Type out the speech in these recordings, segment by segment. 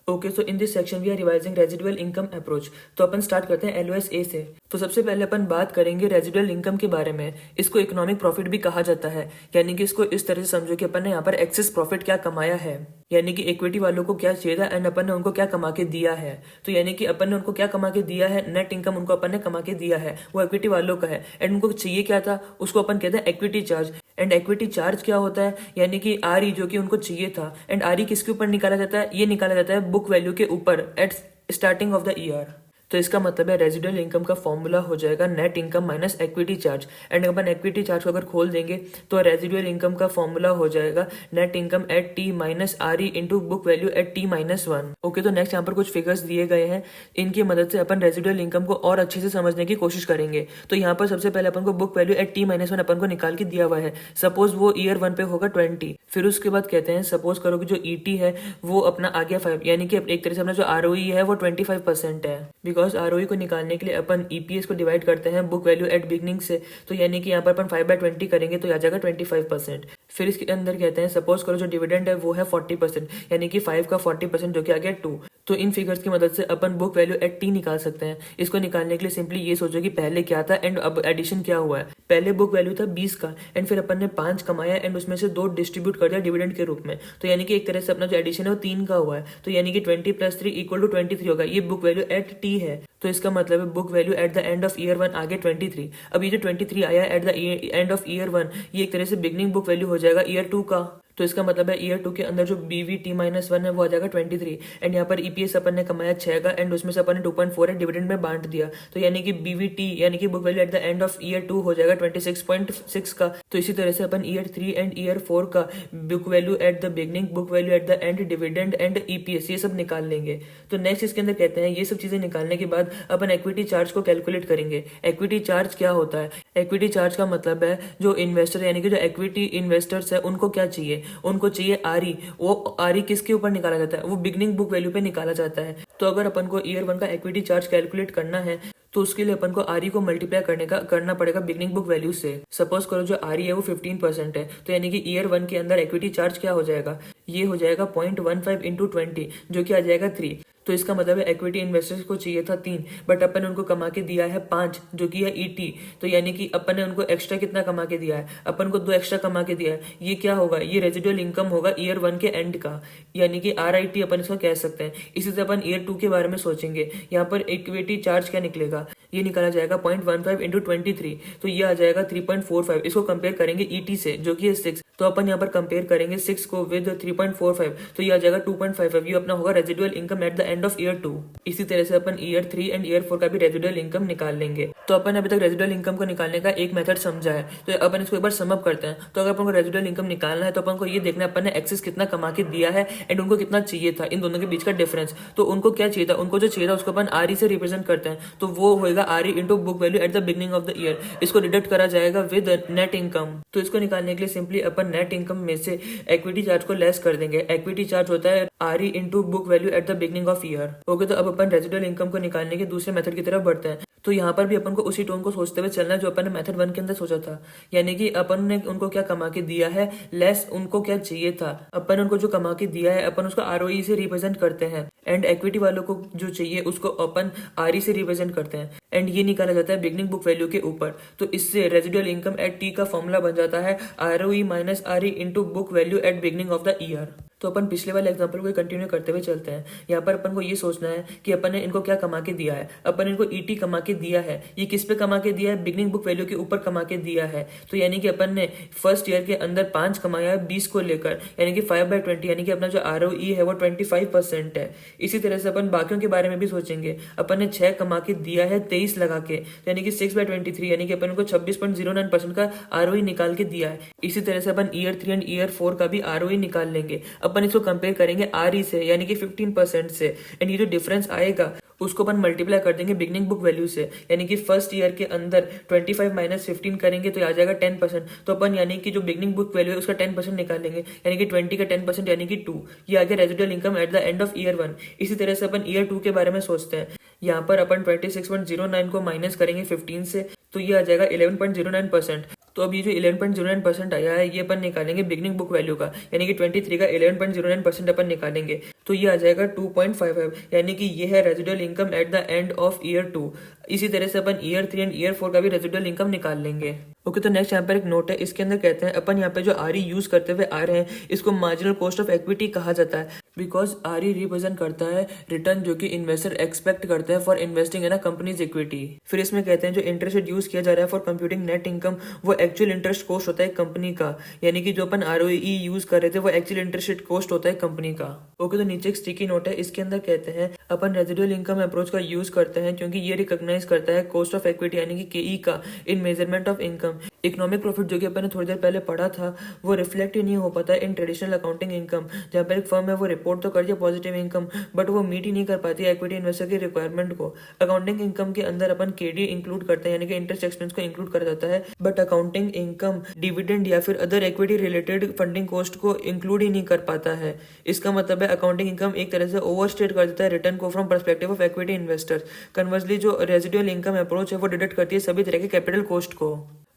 Okay, so in this section we are revising residual income approach. तो अपन start करते हैं एलओएस-ए से। तो सबसे पहले अपन बात करेंगे रेजिडुअल इनकम के बारे में। इसको इकोनॉमिक प्रॉफिट भी कहा जाता है, यानी कि इसको इस तरह से समझो कि अपन ने यहाँ पर एक्सेस प्रॉफिट क्या कमाया है, यानी कि इक्विटी वालों को क्या चाहिए था एंड अपन ने उनको क्या कमा के दिया है। तो यानी कि अपन ने उनको क्या कमा के दिया है, नेट इनकम उनको अपन ने कमा के दिया है, वो इक्विटी वालों का है एंड उनको चाहिए क्या था, उसको अपन कहते हैं equity charge. And equity charge क्या होता है, यानी कि आरई जो कि उनको चाहिए था। एंड आरई किसके ऊपर निकाला जाता है, ये निकाला जाता है बुक वैल्यू के ऊपर at starting of the year. तो इसका मतलब है रेजिडुअल इनकम का फॉर्मूला हो जाएगा net income minus equity charge. And upon equity charge को अगर खोल देंगे तो रेजिडुअल इनकम का फॉर्मूला हो जाएगा net income at T minus R E into book value at T minus one. Okay, तो नेक्स्ट यहाँ पर कुछ फिगर्स दिए गए हैं, इनकी मदद से अपन रेजिडुअल इनकम को और अच्छे से समझने की कोशिश करेंगे। तो यहाँ पर सबसे पहले अपन को book value at T minus one अपन को निकाल के दिया हुआ है। सपोज वो ईयर 1 पे होगा 20, फिर उसके बाद कहते हैं सपोज करो कि जो ईटी है वो अपना आ गया 5, यानी कि एक तरह से अपना जो आरओई है वो 25% है। बिकॉज आरओई को निकालने के लिए अपन ईपीएस को डिवाइड करते हैं बुक वैल्यू एट बिगनिंग से। तो यानी कि यहाँ पर अपन 5/20 करेंगे तो आ जाएगा 25%। फिर इसके अंदर कहते हैं सपोज करो जो डिविडेंड है वो है 40%, यानी कि 5 का 40% जो कि आ गया 2। तो इन फिगर्स की मदद से अपन बुक वैल्यू एट टी निकाल सकते हैं। इसको निकालने के लिए सिंपली ये सोचो कि पहले क्या था एंड अब एडिशन क्या हुआ है। पहले बुक वैल्यू था 20 का एंड फिर अपन ने 5 कमाया एंड उसमें से 2 डिस्ट्रीब्यूट कर दिया डिविडेंड के रूप में। तो यानी कि एक तरह से अपना जो एडिशन है वो 3 का हुआ है। तो यानी कि 20 + 3 = 23 होगा। ये बुक वैल्यू एट टी है। तो इसका मतलब है book value at the end of year 1 आगे 23। अब ये जो 23 आया at the end of year 1, ये एक तरह से बिगनिंग बुक वैल्यू हो जाएगा ईयर 2 का। तो इसका मतलब है ईयर 2 के अंदर जो बीवी टी माइनस 1 है वो आ जाएगा 23। एंड यहाँ पर ईपीएस अपन ने कमाया 6 का एंड उसमें से अपन ने 2.4 है डिविडेंड में बांट दिया। तो यानी कि बीवी टी यानी कि book value at the end of year 2 हो जाएगा 26.6 का। तो इसी तरह से अपन ईयर 3 एंड ईयर 4 का book value at the beginning, book value at the end, dividend and EPS ये सब निकाल लेंगे। तो नेक्स्ट इसके अंदर कहते हैं ये सब चीजें निकालने के बाद अपन इक्विटी चार्ज को कैलकुलेट करेंगे। इक्विटी चार्ज क्या होता है, इक्विटी चार्ज का मतलब है जो इन्वेस्टर यानी कि जो इक्विटी इन्वेस्टर्स है उनको क्या चाहिए, उनको चाहिए आरई। वो आरई किसके ऊपर निकाला जाता है, वो बिगनिंग बुक वैल्यू पे निकाला जाता है। तो अगर अपन को ईयर 1 का इक्विटी चार्ज कैलकुलेट करना है तो उसके लिए अपन को आरई को मल्टीप्लाई करना पड़ेगा बिगनिंग बुक वैल्यू से। सपोज करो जो आरई है वो 15% है, तो यानी कि ईयर 1 के अंदर इक्विटी चार्ज क्या हो जाएगा, ये हो जाएगा 0.15 × 20 जो कि आ जाएगा 3। तो इसका मतलब है इक्विटी इन्वेस्टर्स को चाहिए था 3, बट अपन ने उनको कमा के दिया है 5 जो कि है ईटी। तो यानी कि अपन ने उनको एक्स्ट्रा कितना कमा के दिया है, अपन को 2 एक्स्ट्रा कमा के दिया है। ये क्या होगा, ये रेजिडुअल इनकम होगा ईयर 1 के एंड का, यानी कि आरआईटी अपन इसको कह सकते हैं। इसी से अपन ईयर 2 के बारे में सोचेंगे। यहाँ पर इक्विटी चार्ज क्या निकलेगा, ये निकाला जाएगा 0.15 × 23, तो ये आ जाएगा 3.45। इसको कंपेयर करेंगे ईटी से जो कि है 6। तो अपन यहाँ पर कंपेयर करेंगे 6 को विद 3.45, तो ये आ जाएगा 2.55। ये अपना होगा residual income at the end of year 2। इसी तरह से अपन ईयर 3 एंड ईयर 4 का भी रेजिडुअल इनकम निकाल लेंगे। तो अपन अभी तक रेजिडुअल इनकम को निकालने का एक मेथड समझा है, तो अपन इसको एक बार सम अप करते हैं। तो अगर अपन को रेजिडुअल इनकम निकालना है तो अपन को ये देखना है अपन ने एक्सेस कितना कमा के दिया है एंड उनको कितना चाहिए था, इन दोनों के बीच का डिफरेंस। तो उनको क्या चाहिए था, उनको जो चाहिए था उसको अपन आरई से रिप्रेजेंट करते हैं। तो वो होगा R E into book value at the beginning of the year. इसको डिडक्ट करा जाएगा विद नेट इनकम। तो इसको निकालने के लिए सिंपली अपन नेट इनकम में से इक्विटी चार्ज को लेस कर देंगे। इक्विटी चार्ज होता है R E into book value at the beginning of year. Okay, तो अब अपन रेजिडुअल इनकम को निकालने के दूसरे मेथड की तरफ बढ़ते हैं। तो यहाँ पर भी अपन को उसी टोन को सोचते हुए चलना है जो अपन ने मेथड 1 के अंदर सोचा था, यानी कि अपन ने उनको क्या कमा के दिया है लेस उनको क्या चाहिए था। अपन उनको जो कमा के दिया है अपन उसको आरओई से रिप्रेजेंट करते हैं एंड इक्विटी वालों को जो चाहिए उसको अपन आरई से रिप्रेजेंट करते हैं एंड ये निकाला जाता है बिगनिंग बुक वैल्यू के ऊपर। तो इससे रेजिडुअल इनकम एट टी का फॉर्मूला बन जाता है ROE minus RE into book value at beginning of the year. तो अपन पिछले वाले एग्जांपल को कंटिन्यू करते हुए चलते हैं। यहाँ पर अपन को ये सोचना है कि अपन ने इनको क्या कमा के दिया है। अपन इनको ईटी कमा के दिया है, ये किस पे कमा के दिया है, बिगनिंग बुक वैल्यू के ऊपर कमा के दिया है। तो यानी कि अपन ने फर्स्ट ईयर के अंदर 5 कमाया है 20 को लेकर, यानी कि 5/20, यानी कि अपना जो आरओई है वो 25% है। इसी तरह से अपन बाकियों के बारे में भी सोचेंगे। अपन ने 6 कमा के दिया है 23 लगा के, यानी कि 6/23, यानी कि अपन को 26.09% का आरओई निकाल के दिया है। इसी तरह से अपन ईयर 3 एंड ईयर 4 का भी आरओई निकाल लेंगे। अपन इसको कंपेयर करेंगे आरई से, यानी कि 15% से, एंड ये जो डिफरेंस आएगा उसको अपन मल्टीप्लाई कर देंगे बिगनिंग बुक वैल्यू से, यानी कि फर्स्ट ईयर के अंदर 25 - 15 करेंगे तो आ जाएगा 10%। तो अपन यानी कि जो बिगनिंग बुक वैल्यू है उसका 10% निकालेंगे, यानी कि 20 का 10% यानी कि 2। ये आ गया residual income at the end of year 1। इसी तरह से अपन ईयर 2 के बारे में सोचते हैं। यहाँ पर अपन 26.09 को माइनस करेंगे 15 से, तो ये आ जाएगा 11.09%। तो अब ये जो 11.09% आया है ये अपन निकालेंगे बिगनिंग बुक वैल्यू का, यानी कि 23 का 11.09% अपन निकालेंगे तो ये आ जाएगा 2.55, यानी कि ये है residual income at the end of year 2। इसी तरह से अपन ईयर 3 एंड ईयर 4 का भी रेजिडुअल इनकम निकाल लेंगे। ओके, तो नेक्स्ट यहाँ पर एक नोट है, इसके अंदर कहते हैं अपन यहाँ पे जो आरई यूज करते हुए आ रहे हैं इसको मार्जिनल कॉस्ट ऑफ इक्विटी कहा जाता है, बिकॉज आरई रिप्रेजेंट करता है रिटर्न जो कि इन्वेस्टर एक्सपेक्ट करते हैं for investing in a companies equity. फिर इसमें कहते हैं जो इंटरेस्ट रेट यूज किया जा रहा है फॉर कंप्यूटिंग नेट इनकम वो एक्चुअल इंटरेस्ट कॉस्ट होता है कंपनी का, यानी कि जो अपन आरओई यूज कर रहे थे वो एक्चुअल इंटरेस्ट रेट कॉस्ट होता है कंपनी का। ओके, तो नीचे एक स्टिकी नोट है, इसके अंदर कहते हैं अपन रेजिडुअल इनकम अप्रोच का यूज करते हैं क्योंकि ये रिकॉग्नाइज करता है कॉस्ट ऑफ इक्विटी यानी कि केई का इन measurement of income. Economic profit जो कि अपन ने थोड़ी देर पहले पढ़ा था वो रिफ्लेक्ट ही नहीं हो पाता इन ट्रेडिशनल अकाउंटिंग इनकम, जहाँ पर एक फर्म है वो रिपोर्ट तो करती है पॉजिटिव इनकम बट वो मीट ही नहीं कर पाती इक्विटी इन्वेस्टर की रिक्वायरमेंट को। अकाउंटिंग इनकम के अंदर अपन केडी इंक्लूड करते हैं यानी कि इंटरेस्ट एक्सपेंस को इंक्लूड कर जाता है, बट अकाउंटिंग इनकम डिविडेंड या फिर other equity related funding cost को इंक्लूड ही नहीं कर पाता है। इसका मतलब है अकाउंटिंग इनकम एक तरह से ओवरस्टेट कर देता है रिटर्न को from perspective of equity investors. Conversely जो रेजिडुअल इनकम अप्रोच है वो डिडक्ट करती है सभी तरह के कैपिटल कॉस्ट को।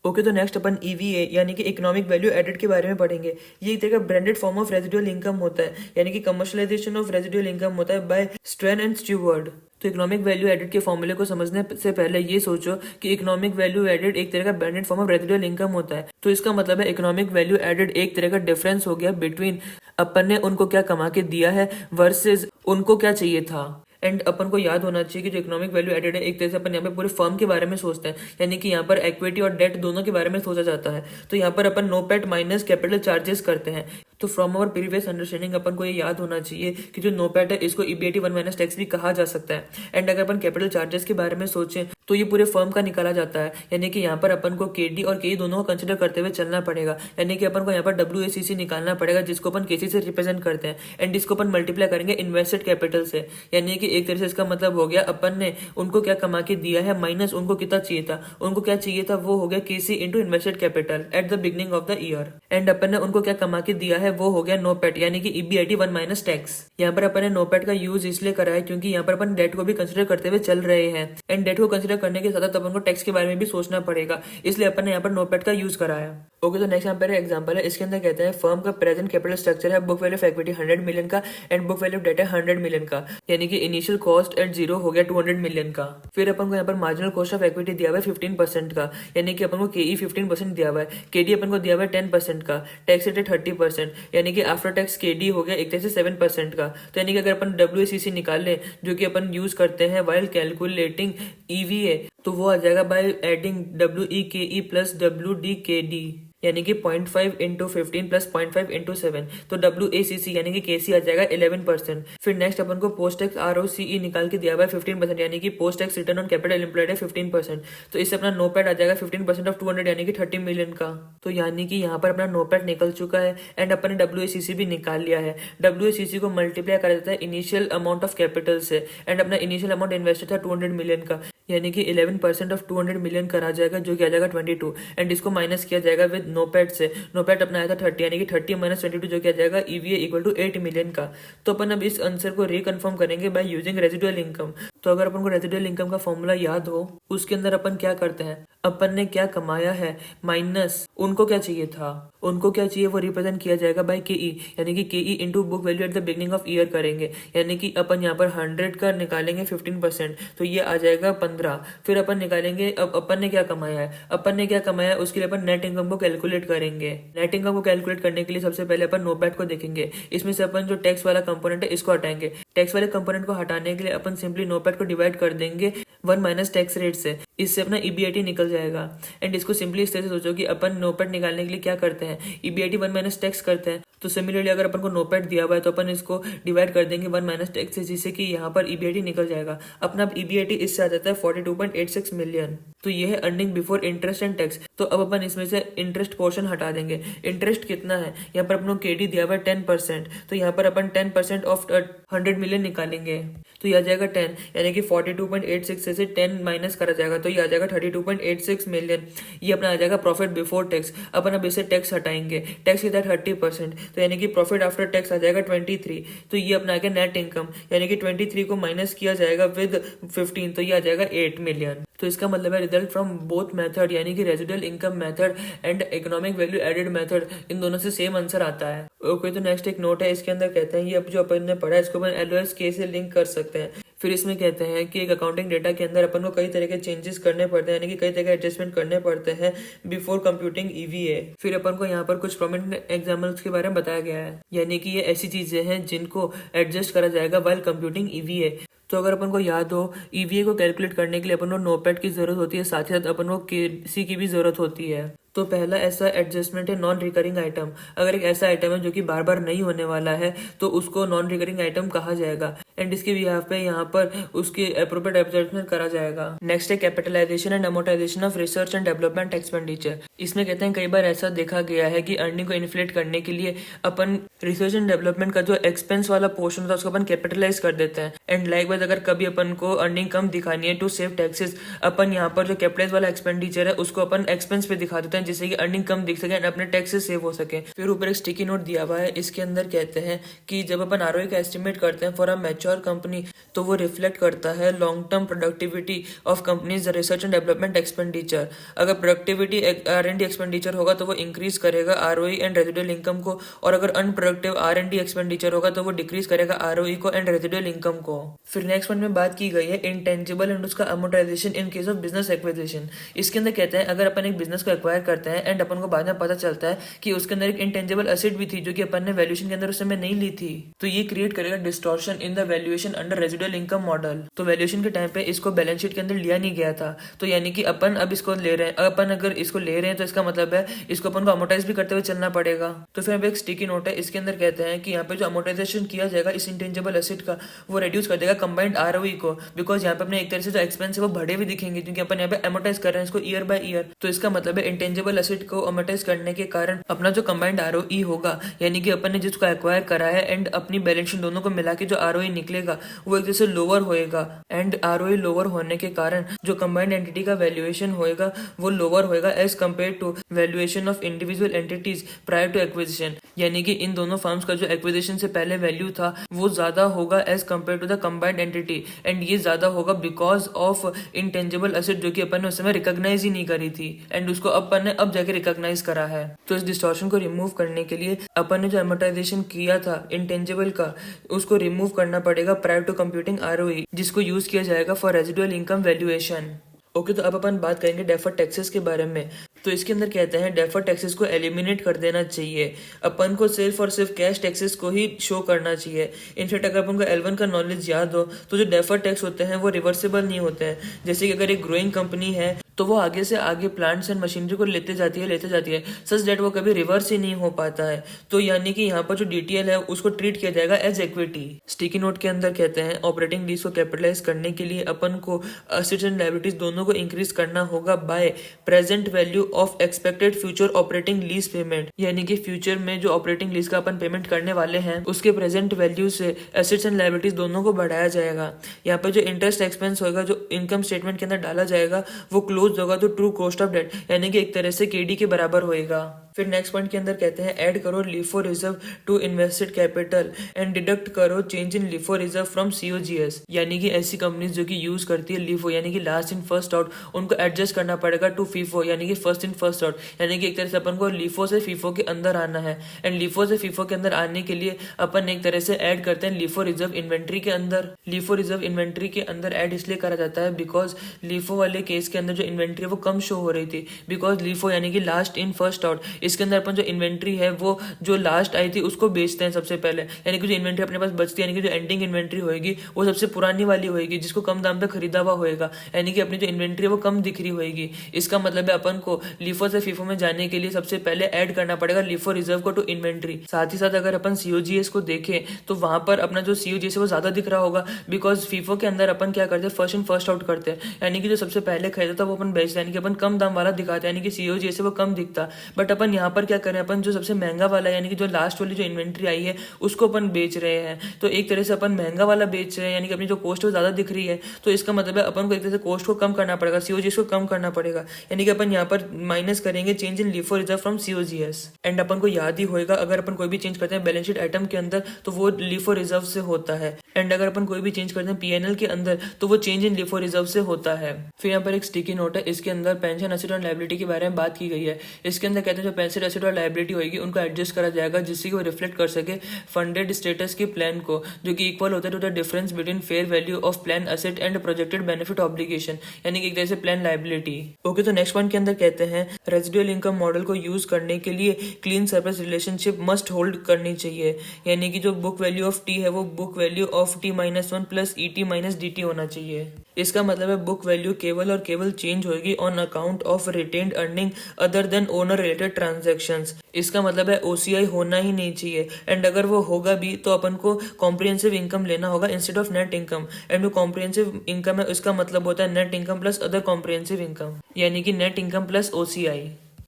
ओके, तो नेक्स्ट अपन ईवीए यानी कि इकोनॉमिक वैल्यू एडेड के बारे में पढ़ेंगे। ये एक तरह का branded form of residual income होता है, यानी कि कमर्शियलाइजेशन ऑफ रेजिडुअल इनकम होता है बाय स्ट्रैन एंड स्टीवर्ड। तो इकोनॉमिक वैल्यू एडेड के फॉर्मूले को समझने से पहले ये सोचो कि इकोनॉमिक वैल्यू एडेड एक तरह का branded form of residual income होता है। तो इसका मतलब है इकोनॉमिक वैल्यू एडेड एक तरह का डिफरेंस हो गया बिटवीन अपन ने उनको क्या कमा के दिया है वर्सेस उनको क्या चाहिए था। एंड अपन को याद होना चाहिए कि जो इकोनॉमिक वैल्यू एडेड है एक तरह से अपन यहाँ पे पूरे फर्म के बारे में सोचते हैं, यानी कि यहाँ पर इक्विटी और डेट दोनों के बारे में सोचा जाता है। तो यहाँ पर अपन नोपैट माइनस कैपिटल चार्जेस करते हैं। तो फ्रॉम अवर प्रीवियस अंडरस्टैंडिंग अपन को ये याद होना चाहिए कि जो नोपैट है इसको ईबीआईटी 1 माइनस टैक्स भी कहा जा सकता है। एंड अगर अपन कैपिटल चार्जेस के बारे में सोचें तो ये पूरे फर्म का निकाला जाता है, यानी कि यहाँ पर अपन को केडी और केई दोनों को कंसिडर करते हुए चलना पड़ेगा, यानी कि अपन को यहाँ पर डब्ल्यूएसीसी निकालना पड़ेगा जिसको अपन केसी से रिप्रेजेंट करते हैं एंड इसको अपन मल्टीप्लाई करेंगे इन्वेस्टेड कैपिटल से, यानी कि एक तरह से इसका मतलब हो गया अपन ने उनको क्या कमा के दिया है माइनस उनको कितना चाहिए था। उनको क्या चाहिए था वो हो गया K C into invested capital at the beginning of the year, and अपन ने उनको क्या कमा के दिया है वो हो गया नोपैट यानी कि ईबीआईटी 1 माइनस टैक्स। यहाँ पर अपन ने नोपैट का यूज इसलिए करा है क्योंकि यहाँ पर अपन डेट को भी कंसिडर करते हुए चल रहे हैं एंड डेट को कंसिडर करने के साथ अपन को टैक्स के बारे में भी सोचना पड़ेगा, इसलिए अपन ने यहाँ पर नोपैट का यूज कराया। ओके, तो नेक्स्ट यहाँ पर एग्जांपल है, इसके अंदर कहते हैं फर्म का प्रेजेंट कैपिटल स्ट्रक्चर है book value of equity 100 million का and book value of debt है 100 मिलियन का, यानी कि इनिशियल कॉस्ट एट 0 हो गया 200 मिलियन का। फिर अपन को यहाँ पर मार्जिनल कॉस्ट ऑफ इक्विटी दिया हुआ है 15% का, यानी कि अपन को केई 15% दिया हुआ है, केडी अपन को दिया हुआ है 10% का, टैक्स रेट है 30%, यानी कि आफ्टर टैक्स केडी हो गया एक तरह से 7% का। तो यानी कि अगर अपन डब्ल्यूएसीसी निकाल लें जो कि अपन यूज करते हैं वाइल कैलकुलेटिंग ईवीए तो वो आ जाएगा बाय एडिंग डब्ल्यूईकेई प्लस डब्ल्यूडीकेडी, यानी कि 0.5 इंटू 15 प्लस 0.5 इंटू 7, तो WACC यानी कि केसी आ जाएगा 11%। फिर नेक्स्ट अपन को पोस्ट टैक्स ROCE निकाल के दिया हुआ है 15%, यानी कि post tax return on capital employed है 15%। तो इससे अपना नोपैट आ जाएगा 15% ऑफ 200 यानी कि 30 मिलियन का। तो यानी कि यहाँ पर अपना नोपैट निकल चुका है एंड अपन ने WACC भी निकाल लिया है। WACC को मल्टीप्लाई करा जाता है इनिशियल अमाउंट ऑफ कैपिटल से एंड अपना इनिशियल अमाउंट इन्वेस्टेड था 200 मिलियन का, यानी कि 11% ऑफ 200 मिलियन करा जाएगा जो कि आ जाएगा 22 एंड इसको माइनस किया जाएगा विद नोपैट से। नोपैट अपना आया था 30 यानी कि 30 माइनस 22 जो कि आ जाएगा ईवीए इक्वल टू 8 मिलियन का। तो अपन अब इस आंसर को रिकन्फर्म करेंगे बाय यूजिंग रेजिडुअल इनकम। तो अगर अपन को रेजिडुअल इनकम का फॉर्मूला याद हो उसके अंदर अपन क्या करते हैं, अपन ने क्या कमाया है माइनस उनको क्या चाहिए था, उनको क्या चाहिए वो रिप्रेजेंट किया जाएगा बाय केई, यानी कि केई into book value at the beginning of year करेंगे, यानी कि अपन यहाँ पर 100 का निकालेंगे 15% तो ये आ जाएगा 15। फिर अपन निकालेंगे अब अपन ने क्या कमाया है, अपन ने क्या कमाया है उसके लिए अपन नेट इनकम को कैलकुलेट करेंगे। नेट इनकम को कैलकुलेट करने के लिए सबसे पहले अपन नोपैट को देखेंगे, इसमें से अपन जो टैक्स वाला कंपोनेंट है इसको हटाएंगे। टैक्स वाले कंपोनेंट को हटाने के लिए अपन सिंपली नोपैट को डिवाइड कर देंगे 1 माइनस टैक्स रेट से, इससे अपना ईबीआईटी निकल जाएगा। एंड इसको सिंपली इस तरह से सोचो कि अपन नोपैट निकालने के लिए क्या करते हैं, ईबीआईटी 1 माइनस टैक्स करते हैं। तो सिमिलरली अगर अपन को नोपैट दिया हुआ है तो अपन इसको डिवाइड कर देंगे 1 माइनस टैक्स से, जिससे कि यहाँ पर ईबीआईटी निकल जाएगा। अपना ईबीआईटी इससे आ जाता है 42.86 मिलियन। तो ये है earning before interest and tax. तो अब अपन इसमें से इंटरेस्ट पोर्शन हटा देंगे। इंटरेस्ट कितना है, यहाँ पर अपनों केडी दिया हुआ है 10%, तो यहाँ पर अपन 10% ऑफ 100 मिलियन निकालेंगे तो ये आ जाएगा 10, यानी कि 42.86 से 10 माइनस करा जाएगा तो ये आ जाएगा 32.86 मिलियन। ये अपना आ जाएगा प्रॉफिट बिफोर टैक्स। अपन अब इसे टैक्स हटाएंगे, टैक्स कितना है 30%, तो यानी कि प्रॉफिट आफ्टर टैक्स आ जाएगा 23। तो ये अपना आ गया नेट इनकम, यानी कि 23 को माइनस किया जाएगा विद 15, तो ये आ जाएगा 8 मिलियन। तो इसका मतलब है रिजल्ट फ्रॉम बोथ मेथड, यानी कि residual income method and economic value added method, इन दोनों से सेम आंसर आता है। ओके, तो नेक्स्ट एक नोट है, इसके अंदर कहते हैं ये अब जो अपन ने पढ़ा है इसको अपन एलओएस के से लिंक कर सकते हैं। फिर इसमें कहते हैं कि एक अकाउंटिंग डेटा के अंदर अपन को कई तरह के चेंजेस करने पड़ते हैं, यानी कि कई तरह के एडजस्टमेंट करने पड़ते हैं बिफोर कंप्यूटिंग ईवीए। फिर अपन को यहाँ पर कुछ प्रोमिनेंट एग्जाम्पल्स के बारे में बताया गया है, यानी कि ये ऐसी चीजें हैं जिनको एडजस्ट करा जाएगा वाइल कंप्यूटिंग ईवीए। तो अगर अपन को याद हो, ईवीए को कैलकुलेट करने के लिए अपन को नोटपैड की जरूरत होती है, साथ ही साथ अपन को केसी की भी जरूरत होती है। तो पहला ऐसा एडजस्टमेंट है नॉन रिकरिंग आइटम। अगर एक ऐसा आइटम है जो कि बार बार नहीं होने वाला है तो उसको नॉन रिकरिंग आइटम कहा जाएगा, एंड इसके बिहाफ पे यहाँ पर उसके एप्रोप्रिएट एडजस्टमेंट करा जाएगा। नेक्स्ट है capitalization and amortization of research and development expenditure. इसमें कहते हैं कई बार ऐसा देखा गया है कि अर्निंग को इन्फ्लेट करने के लिए अपन रिसर्च एंड डेवलपमेंट का जो एक्सपेंस वाला पोर्शन होता है उसको अपन कैपिटलाइज कर देते हैं, एंड लाइकवाइज अगर कभी अपन को अर्निंग कम दिखानी है टू सेव टैक्सेस, अपन यहाँ पर जो कैपिटलाइज वाला एक्सपेंडिचर है उसको अपन एक्सपेंस पे दिखा देते हैं जिससे कि अर्निंग कम दिख सके एंड अपने टैक्स से सेव हो सके। फिर ऊपर एक स्टिकी नोट दिया हुआ है, इसके अंदर कहते हैं कि जब अपन आरओई का एस्टिमेट करते हैं फॉर अ मैच्योर कंपनी तो वो रिफ्लेक्ट करता है long term productivity of companies research and development expenditure. अगर प्रोडक्टिविटी आर&डी एक्सपेंडिचर होगा तो वो इंक्रीज करेगा आरओई एंड रेजिडुअल इनकम को, और अगर अनप्रोडक्टिव आर&डी एक्सपेंडिचर होगा तो वो डिक्रीज करेगा आरओई को एंड रेजिडुअल इनकम को। फिर नेक्स्ट वन में बात की गई है इंटेंजिबल एंड उसका amortisation in case of business acquisition. इसके अंदर कहते हैं अगर अपन एक बिजनेस को एक्वायर करते हैं एंड अपन को बाद में पता चलता है कि उसके अंदर एक इंटेंजिबल एसेट भी थी जो कि अपन ने वैल्यूएशन के अंदर उस समय नहीं ली थी, तो ये क्रिएट करेगा distortion in the valuation under residual income model. तो वैल्यूएशन के टाइम पे इसको बैलेंस शीट के अंदर लिया नहीं गया था, तो यानी कि अपन अब इसको ले रहे हैं, अपन अगर इसको ले रहे हैं तो इसका मतलब है इसको अपन को अमोर्टाइज भी करते हुए चलना पड़ेगा। तो फिर अब एक स्टिकी नोट है, इसके अंदर कहते हैं कि यहाँ पे जो अमोर्टाइजेशन किया जाएगा इस इंटेंजिबल एसेट का वो रिड्यूस कर देगा कंबाइंड आरओई को, बिकॉज यहाँ पे अपने एक तरह से जो एक्सपेंस है वो बढ़े हुए दिखेंगे क्योंकि अपन यहाँ पे अमोर्टाइज कर रहे हैं इसको ईयर बाय ईयर। तो इसका मतलब है इंटेंजिबल एसेट को अमोर्टाइज करने के कारण अपना जो कंबाइंड आरओई होगा, यानी कि अपन ने जिसको एक्वायर करा है एंड अपनी बैलेंस शीट दोनों को मिला के जो आरओई निकलेगा वो एक जैसे लोअर होएगा, एंड आरओई लोअर होने के कारण जो कंबाइंड एंटिटी का वैल्यूएशन होएगा वो लोअर होएगा as compare to valuation of individual entities prior to acquisition. यानी कि इन दोनों फर्म्स का जो एक्विजिशन से पहले वैल्यू था वो ज्यादा होगा as compare to the combined entity, and ये ज्यादा होगा बिकॉज ऑफ इंटेंजिबल एसेट जो कि अपन ने उस समय रिकॉग्नाइज ही नहीं करी थी एंड उसको अपन ने अब जाके रिकॉग्नाइज करा है। तो इस डिस्टॉर्शन को रिमूव करने के लिए अपन ने जो अमोर्टाइजेशन किया था इंटेंजिबल का उसको रिमूव करना पड़ेगा प्रायर टू कंप्यूटिंग आरओई, जिसको यूज किया जाएगा for residual income valuation. Okay, तो अब अपन बात करेंगे डेफर्ड टैक्सेस के बारे में। तो इसके अंदर कहते हैं डेफर्ड टैक्सेस को एलिमिनेट कर देना चाहिए, अपन को सिर्फ और सिर्फ कैश टैक्सेस को ही शो करना चाहिए। इनफैक्ट अगर अपन को L1 का नॉलेज याद हो तो जो डेफर्ड टैक्स होते हैं वो रिवर्सिबल नहीं होते हैं। जैसे कि अगर एक ग्रोइंग कंपनी है तो वो आगे से आगे प्लांट्स एंड मशीनरी को लेते जाती है सच दैट वो कभी रिवर्स ही नहीं हो पाता है। तो यानी कि यहाँ पर जो DTL है उसको ट्रीट किया जाएगा एज इक्विटी। स्टिकी नोट के अंदर कहते हैं ऑपरेटिंग लीज को कैपिटलाइज करने के लिए अपन को असेट्स एंड लायबिलिटीज दोनों को इंक्रीज करना होगा by present value of expected future operating lease payment, यानी कि फ्यूचर में जो ऑपरेटिंग लीज का अपन पेमेंट करने वाले हैं उसके प्रेजेंट वैल्यू से एसेट्स एंड लायबिलिटीज दोनों को बढ़ाया जाएगा। यहाँ पर जो इंटरेस्ट एक्सपेंस होगा जो इनकम स्टेटमेंट के अंदर डाला जाएगा वो क्लोज होगा तो ट्रू कॉस्ट ऑफ डेट, यानी कि एक तरह से KD के बराबर होएगा। फिर नेक्स्ट पॉइंट के अंदर कहते हैं ऐड करो LIFO reserve to invested capital and deduct करो change in LIFO reserve from COGS, यानी कि ऐसी कंपनीज जो कि यूज करती है लिफो यानी कि लास्ट इन फर्स्ट आउट उनको एडजस्ट करना पड़ेगा टू फीफो यानी कि फर्स्ट इन फर्स्ट आउट, यानी कि एक तरह से अपन को लिफो से फीफो के अंदर आना है। एंड लिफो से फीफो के अंदर आने के लिए अपन एक तरह से ऐड करते हैं लिफो रिजर्व इन्वेंट्री के अंदर। लिफो रिजर्व इन्वेंट्री के अंदर ऐड इसलिए करा जाता है बिकॉज लिफो वाले केस के अंदर जो इन्वेंट्री है वो कम शो हो रही थी, बिकॉज लिफो यानी कि लास्ट इन फर्स्ट आउट, इसके अंदर अपन जो इन्वेंट्री है वो जो लास्ट आई थी उसको बेचते हैं सबसे पहले, यानी कि जो इन्वेंट्री अपने पास बचती है यानी कि जो एंडिंग इन्वेंट्री होगी वो सबसे पुरानी वाली होगी जिसको कम दाम पे खरीदा हुआ होएगा, यानी कि अपनी जो इन्वेंट्री है वो कम दिख रही होगी। इसका मतलब है अपन को लिफो से फीफो में जाने के लिए सबसे पहले ऐड करना पड़ेगा लिफो रिजर्व को टू इन्वेंट्री। साथ ही साथ अगर अपन COGS को देखें तो वहां पर अपना जो COGS है वो ज्यादा दिख रहा होगा बिकॉज फीफो के अंदर अपन क्या करते हैं फर्स्ट इन फर्स्ट आउट करते हैं, यानी कि जो सबसे पहले खरीदा था वो अपन बेचते हैं, यानी कि अपन कम दाम वाला दिखाते हैं, यानी कि COGS से वो कम दिखता। बट अपन यहाँ पर क्या करें, अपन जो सबसे महंगा वाला यानी कि जो लास्ट वाली जो इन्वेंट्री आई है उसको अपन बेच रहे हैं। तो एक तरह से अपन महंगा वाला बेच रहे हैं, यानी कि अपनी जो कॉस्ट है ज्यादा दिख रही है। तो इसका मतलब है अपन को एक तरह से कॉस्ट को कम करना पड़ेगा, सीओजीएस को कम करना पड़ेगा। यानी कि अपन यहाँ पर माइनस करेंगे change in LIFO reserve from COGS. And अपन को याद ही होगा, अगर अपन कोई भी चेंज करते हैं बैलेंस शीट आइटम के अंदर तो वो लिफो रिजर्व से होता है। एंड अगर अपन कोई भी चेंज करते हैं पीएनएल के अंदर तो वो चेंज इन लिफो रिजर्व से होता है। फिर यहाँ पर एक स्टिकी नोट है, इसके अंदर पेंशन एसेट और लायबिलिटी के बारे में बात की गई है। इसके अंदर कहते हैं जो पेंशन एसेट और लायबिलिटी होगी उनको एडजस्ट करा जाएगा जिससे कि वो रिफ्लेक्ट कर सके फंडेड स्टेटस के प्लान को, जो कि इक्वल होता है to the difference between fair value of plan asset and projected benefit obligation, यानी कि एक तरह से प्लान लायबिलिटी। ओके, तो नेक्स्ट पॉइंट के अंदर कहते हैं रेजिडुअल इनकम मॉडल को यूज करने के लिए clean surplus relationship must hold करनी चाहिए, यानी कि जो बुक वैल्यू ऑफ टी है वो book value of t-1 plus ET minus DT होना चाहिए। इसका मतलब है बुक वैल्यू केवल और केवल चेंज होगी on account of retained earning other than owner related transactions. इसका मतलब है OCI होना ही नहीं चाहिए। एंड अगर वो होगा भी तो अपन को कॉम्प्रिहेंसिव इनकम लेना होगा instead of net income. And जो कॉम्प्रिहेंसिव इनकम है उसका मतलब होता है net income plus other comprehensive income, यानी कि नेट इनकम प्लस OCI।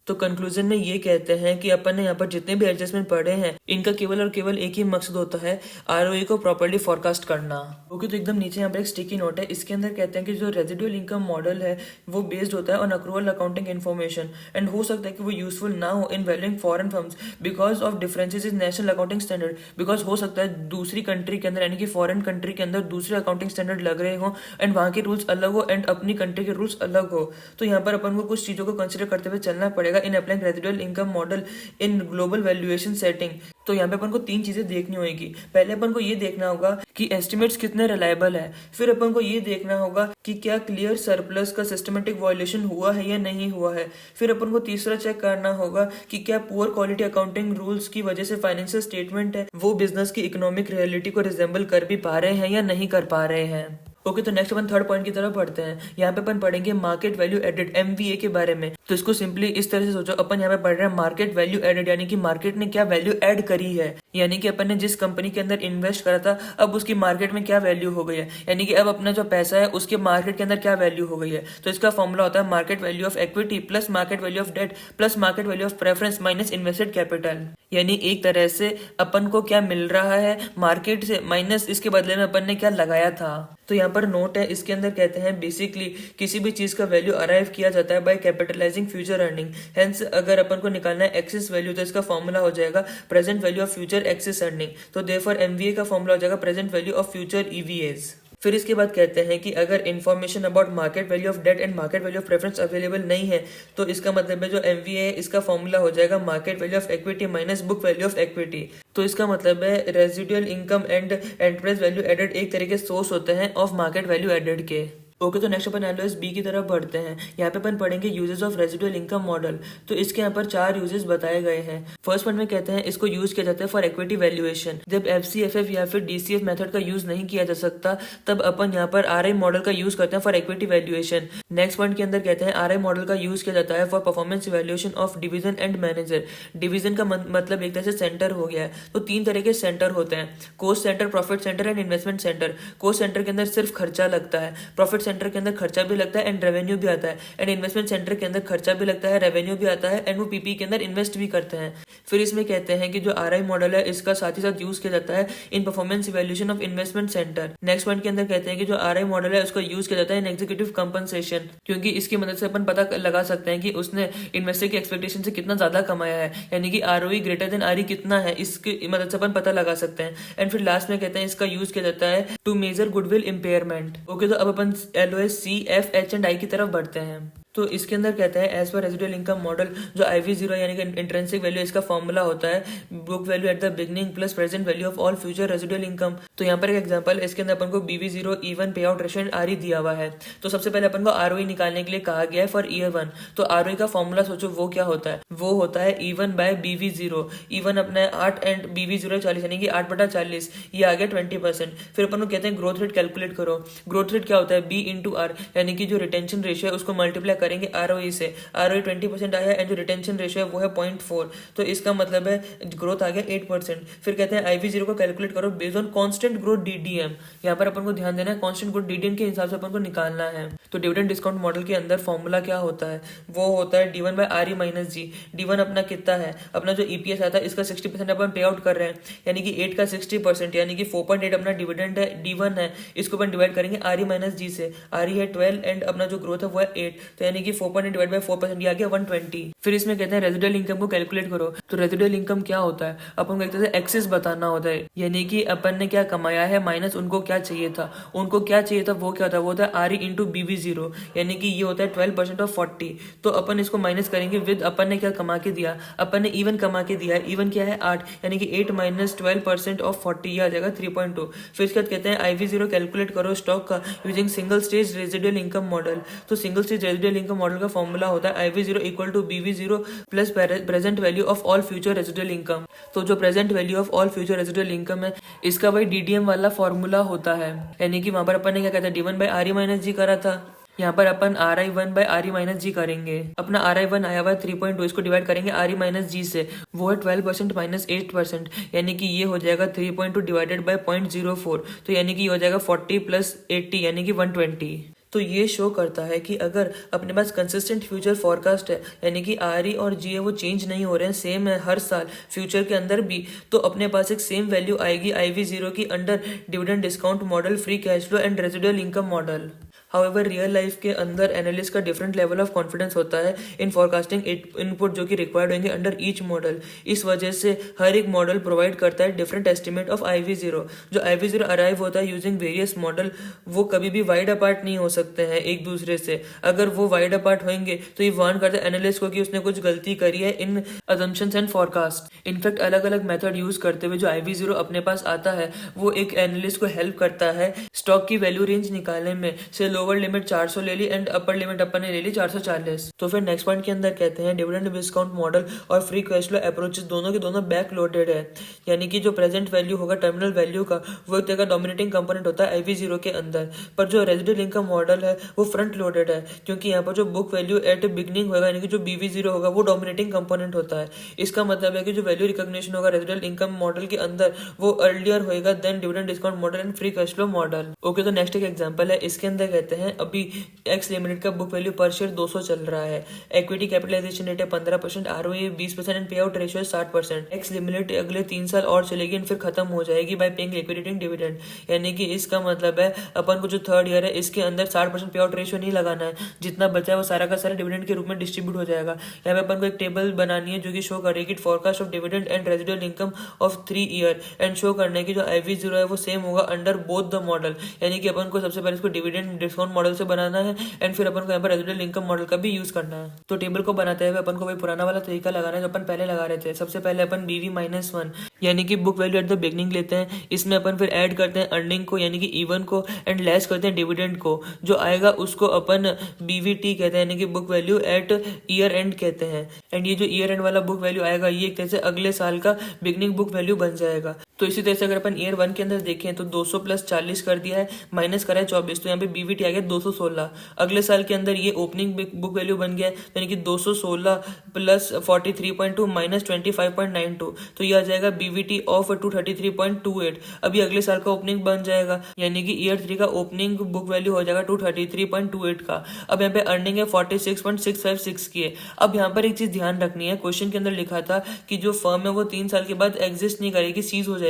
तो कंक्लूजन में ये कहते हैं कि अपन ने यहाँ पर जितने भी एडजस्टमेंट पढ़े हैं इनका केवल और केवल एक ही मकसद होता है, ROE को प्रॉपर्ली फोरकास्ट करना। ओके, तो एकदम नीचे यहाँ पर एक स्टिकी नोट है, इसके अंदर कहते हैं कि जो रेजिडुअल इनकम मॉडल है वो बेस्ड होता है on accrual accounting information. And हो सकता है कि वो यूजफुल ना हो in valuing foreign firms because of differences in national accounting standard. Because हो सकता है दूसरी कंट्री के अंदर यानी कि फॉरेन कंट्री के अंदर दूसरे अकाउंटिंग स्टैंडर्ड लग रहे हो एंड वहाँ के रूल्स अलग हो एंड अपनी कंट्री के रूल्स अलग हो। तो यहाँ पर अपन को कुछ चीजों को कंसिडर करते हुए चलना पड़ेगा in applying residual income model in global valuation setting. तो यहाँ पे अपन को तीन चीजें देखनी होगी। पहले अपन को ये देखना होगा कि एस्टिमेट्स कितने रिलायबल है। फिर अपन को ये देखना होगा कि क्या क्लियर सरप्लस का सिस्टमेटिक वायलेशन हुआ है या नहीं हुआ है। फिर अपन को तीसरा चेक करना होगा कि क्या पुअर क्वालिटी अकाउंटिंग रूल्स की वजह से फाइनेंशियल स्टेटमेंट है वो बिजनेस की इकोनॉमिक रियलिटी को रिजेंबल कर भी पा रहे हैं या नहीं कर पा रहे हैं। ओके, तो नेक्स्ट अपन थर्ड पॉइंट की तरफ बढ़ते हैं। यहाँ पे अपन पढ़ेंगे मार्केट वैल्यू एडेड MVA के बारे में। तो इसको सिंपली इस तरह से सोचो, अपन यहाँ पे पढ़ रहे हैं मार्केट वैल्यू एडेड, यानी कि मार्केट ने क्या वैल्यू ऐड करी है, यानी कि अपन ने जिस कंपनी के अंदर इन्वेस्ट करा था अब उसकी मार्केट में क्या वैल्यू हो गई है, यानी कि अब अपना जो पैसा है उसके मार्केट के अंदर क्या वैल्यू हो गई है। तो इसका फॉर्मूला होता है market value of equity plus market value of debt plus market value of preference minus invested capital. यानी एक तरह से अपन को क्या मिल रहा है मार्केट से माइनस इसके बदले में अपन ने क्या लगाया था। तो यहाँ पर नोट है, इसके अंदर कहते हैं बेसिकली किसी भी चीज का वैल्यू अराइव किया जाता है by capitalizing future earning. Hence अगर अपन को निकालना है एक्सेस वैल्यू तो इसका फॉर्मूला हो जाएगा present value of future excess earning. तो देयरफॉर MVA का फॉर्मूला हो जाएगा present value of future EVAs। फिर इसके बाद कहते हैं कि अगर information about market value of debt and market value of preference available नहीं है तो इसका मतलब है जो MVA है इसका फॉर्मूला हो जाएगा market value of equity minus book value of equity. तो इसका मतलब है residual income and enterprise value added एक तरह के सोर्स होते हैं ऑफ मार्केट वैल्यू एडेड के। ओके, तो नेक्स्ट अपन LOS-B की तरफ बढ़ते हैं। यहाँ पे अपन पढ़ेंगे uses of residual income model. तो इसके यहाँ पर 4 यूजेस बताए गए हैं। फर्स्ट पॉइंट में कहते हैं इसको यूज किया जाता है फॉर इक्विटी वैल्यूएशन। जब FCFF या फिर DCF मेथड का यूज नहीं किया जा सकता तब अपन यहाँ पर RI मॉडल का यूज करते हैं for equity valuation. Next point के अंदर कहते हैं RI मॉडल का यूज किया जाता है for performance evaluation of division and manager. Division का मतलब एक तरह से सेंटर हो गया है। तो 3 तरह के सेंटर होते हैं, cost centre, profit centre and investment centre. Cost centre के अंदर सिर्फ खर्चा लगता है, प्रॉफिट सेंटर के अंदर खर्चा भी लगता है एंड रेवेन्यू भी आता है, एंड इन्वेस्टमेंट सेंटर के अंदर खर्चा भी लगता है, रेवेन्यू भी आता है एंड वो पीपी के अंदर इन्वेस्ट भी करते हैं। फिर इसमें कहते हैं कि जो RI मॉडल है इसका साथ ही साथ यूज किया जाता है इन performance evaluation of investment centre. Next point के अंदर कहते हैं कि जो RI मॉडल है उसका यूज किया जाता है इन एग्जीक्यूटिव कंपनसेशन, क्योंकि इसकी मदद से अपन पता लगा सकते हैं कि उसने इन्वेस्टर की एक्सपेक्टेशन से कितना ज्यादा कमाया है, यानी कि ROE ग्रेटर देन RE कितना है, इसकी मदद से अपन पता लगा सकते हैं। एंड फिर लास्ट में कहते हैं इसका यूज किया जाता है to measure goodwill impairment. Okay, तो अब अपन LOS-C, F, H and I की तरफ बढ़ते हैं। तो इसके अंदर कहते हैं as per residual income model जो IV0 यानी कि इंट्रिंसिक वैल्यू, इसका फॉर्मूला होता है book value at the beginning plus present value of all future residual income. तो यहाँ पर एक एग्जांपल है, इसके अंदर अपन को BV0 E1 पे आउट रेशियो एंड RE दिया हुआ है। तो सबसे पहले अपन को ROE निकालने के लिए कहा गया है फॉर ईयर 1। तो ROE का फॉर्मूला सोचो वो क्या होता है, वो होता है E1 बाय BV0। E1 अपना है 8 एंड BV0 40, यानी कि 8/40, ये आ गया 20%। फिर अपन को कहते हैं ग्रोथ रेट कैलकुलेट करो। ग्रोथ रेट क्या होता है B into R, यानी कि जो रिटेंशन रेशियो है उसको मल्टीप्लाई करेंगे ROE से। ROE 20% आया एंड जो रिटेंशन रेशियो है वो है 0.4, तो इसका मतलब है ग्रोथ आ गया 8%। फिर कहते हैं IV0 को कैलकुलेट करो based on constant growth DDM। यहाँ पर अपन को ध्यान देना है कांस्टेंट ग्रोथ DDM के हिसाब से अपन को निकालना है। तो डिविडेंड डिस्काउंट मॉडल के अंदर फॉर्मूला क्या होता है, वो होता है D1 by RE minus G। D1 अपना कितना है, अपना जो EPS आता है इसका 60% अपन पे आउट कर रहे हैं, यानी कि 8 का 60%, यानी कि 4.8 अपना डिविडेंड है, D1 है, इसको अपन डिवाइड करेंगे RE minus G से। RE है 12 एंड अपना जो ग्रोथ है वो है 8, तो यानी कि 4.8 डिवाइड बाय 4%, ये आ गया 120। फिर इसमें कहते हैं रेजिडुअल इनकम को कैलकुलेट करो। तो रेजिडुअल इनकम क्या होता है, अपन को एक तरह से एक्सेस बताना होता है, यानी कि अपन ने क्या कमाया है माइनस उनको क्या चाहिए था। उनको क्या चाहिए था वो क्या था, वो होता है RE इंटू BV0, यानी कि ये होता है 12% ऑफ 40। तो अपन इसको माइनस करेंगे विद अपन ने क्या कमा के दिया, अपन ने इवन कमा के दिया है। इवन क्या है 8, यानी कि 8 माइनस 12% ऑफ 40, ये आ जाएगा 3.2। फिर इसके बाद कहते हैं IV0 कैलकुलेट करो स्टॉक का using single stage residual income model. तो single stage residual income model का फॉर्मूला होता है IV0 equal to BV0 plus present value of all future residual income. तो जो present value of all future residual income है इसका वही DDM वाला फॉर्मूला होता है, यानी कि वहां पर अपन ने क्या कहता है D1 by RE minus G करा था, यहाँ पर अपन RI1 by RE minus G करेंगे। अपना RI1 आया हुआ है 3.2, इसको डिवाइड करेंगे RE minus G से, वो है 12% माइनस 8%, यानी कि ये हो जाएगा 3.2 डिवाइडेड बाय 0.04, तो यानी कि ये हो जाएगा 40 प्लस 80 यानी कि 120। तो ये शो करता है कि अगर अपने पास कंसिस्टेंट फ्यूचर फॉरकास्ट है, यानी कि RE और G है वो चेंज नहीं हो रहे हैं, सेम है हर साल फ्यूचर के अंदर भी, तो अपने पास एक सेम वैल्यू आएगी IV0 की under dividend discount model, free cash flow and residual income model. However real life के अंदर एनालिस्ट का डिफरेंट लेवल ऑफ कॉन्फिडेंस होता है इन फॉरकास्टिंग इनपुट जो कि रिक्वायर्ड होंगे अंडर ईच मॉडल। इस वजह से हर एक मॉडल प्रोवाइड करता है डिफरेंट एस्टिमेट ऑफ IV0। जो IV0 अराइव होता है यूजिंग वेरियस मॉडल, वो कभी भी वाइड अपार्ट नहीं हो सकते हैं एक दूसरे से। अगर वो वाइड अपार्ट होंगे तो ये वार्न करता है एनालिस्ट को कि उसने कुछ गलती करी है इन अजम्पशंस एंड फॉरकास्ट। इनफैक्ट अलग अलग मेथड यूज करते हुए जो IV0 अपने पास आता है वो एक एनालिस्ट को हेल्प करता है स्टॉक की वैल्यू रेंज निकालने में। से लोअर लिमिट 400 ले ली एंड अपर लिमिट अपन ने ले ली 440। तो फिर नेक्स्ट पॉइंट के अंदर कहते हैं डिविडेंड डिस्काउंट मॉडल और फ्री कैश फ्लो अप्रोचेस दोनों के दोनों बैक लोडेड है, यानी कि जो प्रेजेंट वैल्यू होगा टर्मिनल वैल्यू का वो एक तरह का डोमिनेटिंग कंपोनेंट होता है IV0 के अंदर, पर जो रेजिडुअल इनकम मॉडल है वो फ्रंट लोडेड है, क्योंकि यहाँ पर जो बुक वैल्यू एट बिगनिंग होगा यानी कि जो BV0 होगा वो डोमिनेटिंग कंपोनेंट होता है। इसका मतलब है कि जो वैल्यू रिकॉग्निशन होगा रेजिडुअल इनकम मॉडल के अंदर वो अर्लियर होगा then dividend discount model and free cash flow model. Okay, तो नेक्स्ट एक एग्जांपल है, इसके अंदर कहते हैं अभी एक्स लिमिटेड का बुक वैल्यू पर शेयर 200 चल रहा है, इक्विटी कैपिटलाइजेशन रेट है 15%, ROE 20% एंड पे आउट रेशियो 60%। एक्स लिमिटेड अगले 3 साल और चलेगी एंड फिर खत्म हो जाएगी बाय पेइंग लिक्विडेटिंग डिविडेंड, यानी कि इसका मतलब है अपन को जो थर्ड ईयर है इसके अंदर 60% पे आउट रेशियो नहीं लगाना है, जितना बचा है वो सारा का सारा डिविडेंड के रूप में डिस्ट्रीब्यूट हो जाएगा। यहाँ पे अपन को एक टेबल बनानी है जो कि शो करेगी forecast of dividend and residual income of 3 year and show करना है कि जो IV0 है वो सेम होगा अंडर बोथ द मॉडल, यानी कि अपन को सबसे पहले इसको डिविडेंड डिस्काउंट मॉडल से बनाना है एंड फिर अपन को यहाँ पर रेजिडुअल इनकम मॉडल का भी यूज करना है। तो टेबल को बनाते हुए अपन को वही पुराना वाला तरीका लगाना है जो अपन पहले लगा रहे थे। सबसे पहले अपन BV-1 यानी कि book value at the beginning लेते हैं, इसमें अपन फिर ऐड करते हैं अर्निंग को यानी कि इवन को एंड लेस करते हैं डिविडेंड को, जो आएगा उसको अपन BVT कहते हैं यानी कि book value at year end कहते हैं। एंड ये जो ईयर एंड वाला बुक वैल्यू आएगा ये एक तरह से अगले साल का बिगनिंग बुक वैल्यू बन जाएगा। तो इसी तरह से अगर अपन ईयर 1 के अंदर देखें तो 200 प्लस 40 कर दिया है, माइनस करा है 24, तो यहाँ पे BVT आ गया 216। अगले साल के अंदर ये ओपनिंग बुक वैल्यू बन गया है, यानी कि 216 प्लस 43.2 माइनस 25.92, तो ये आ जाएगा BVT ऑफ 233.28। अभी अगले साल का ओपनिंग बन जाएगा, यानी कि ईयर 3 का ओपनिंग बुक वैल्यू हो जाएगा 233.28 का। अब यहाँ पे अर्निंग है 46.656 की है। अब यहाँ पर एक चीज ध्यान रखनी है, क्वेश्चन के अंदर लिखा था कि जो फर्म है वो 3 साल के बाद एग्जिस्ट नहीं करेगी, सीज हो जाएगी।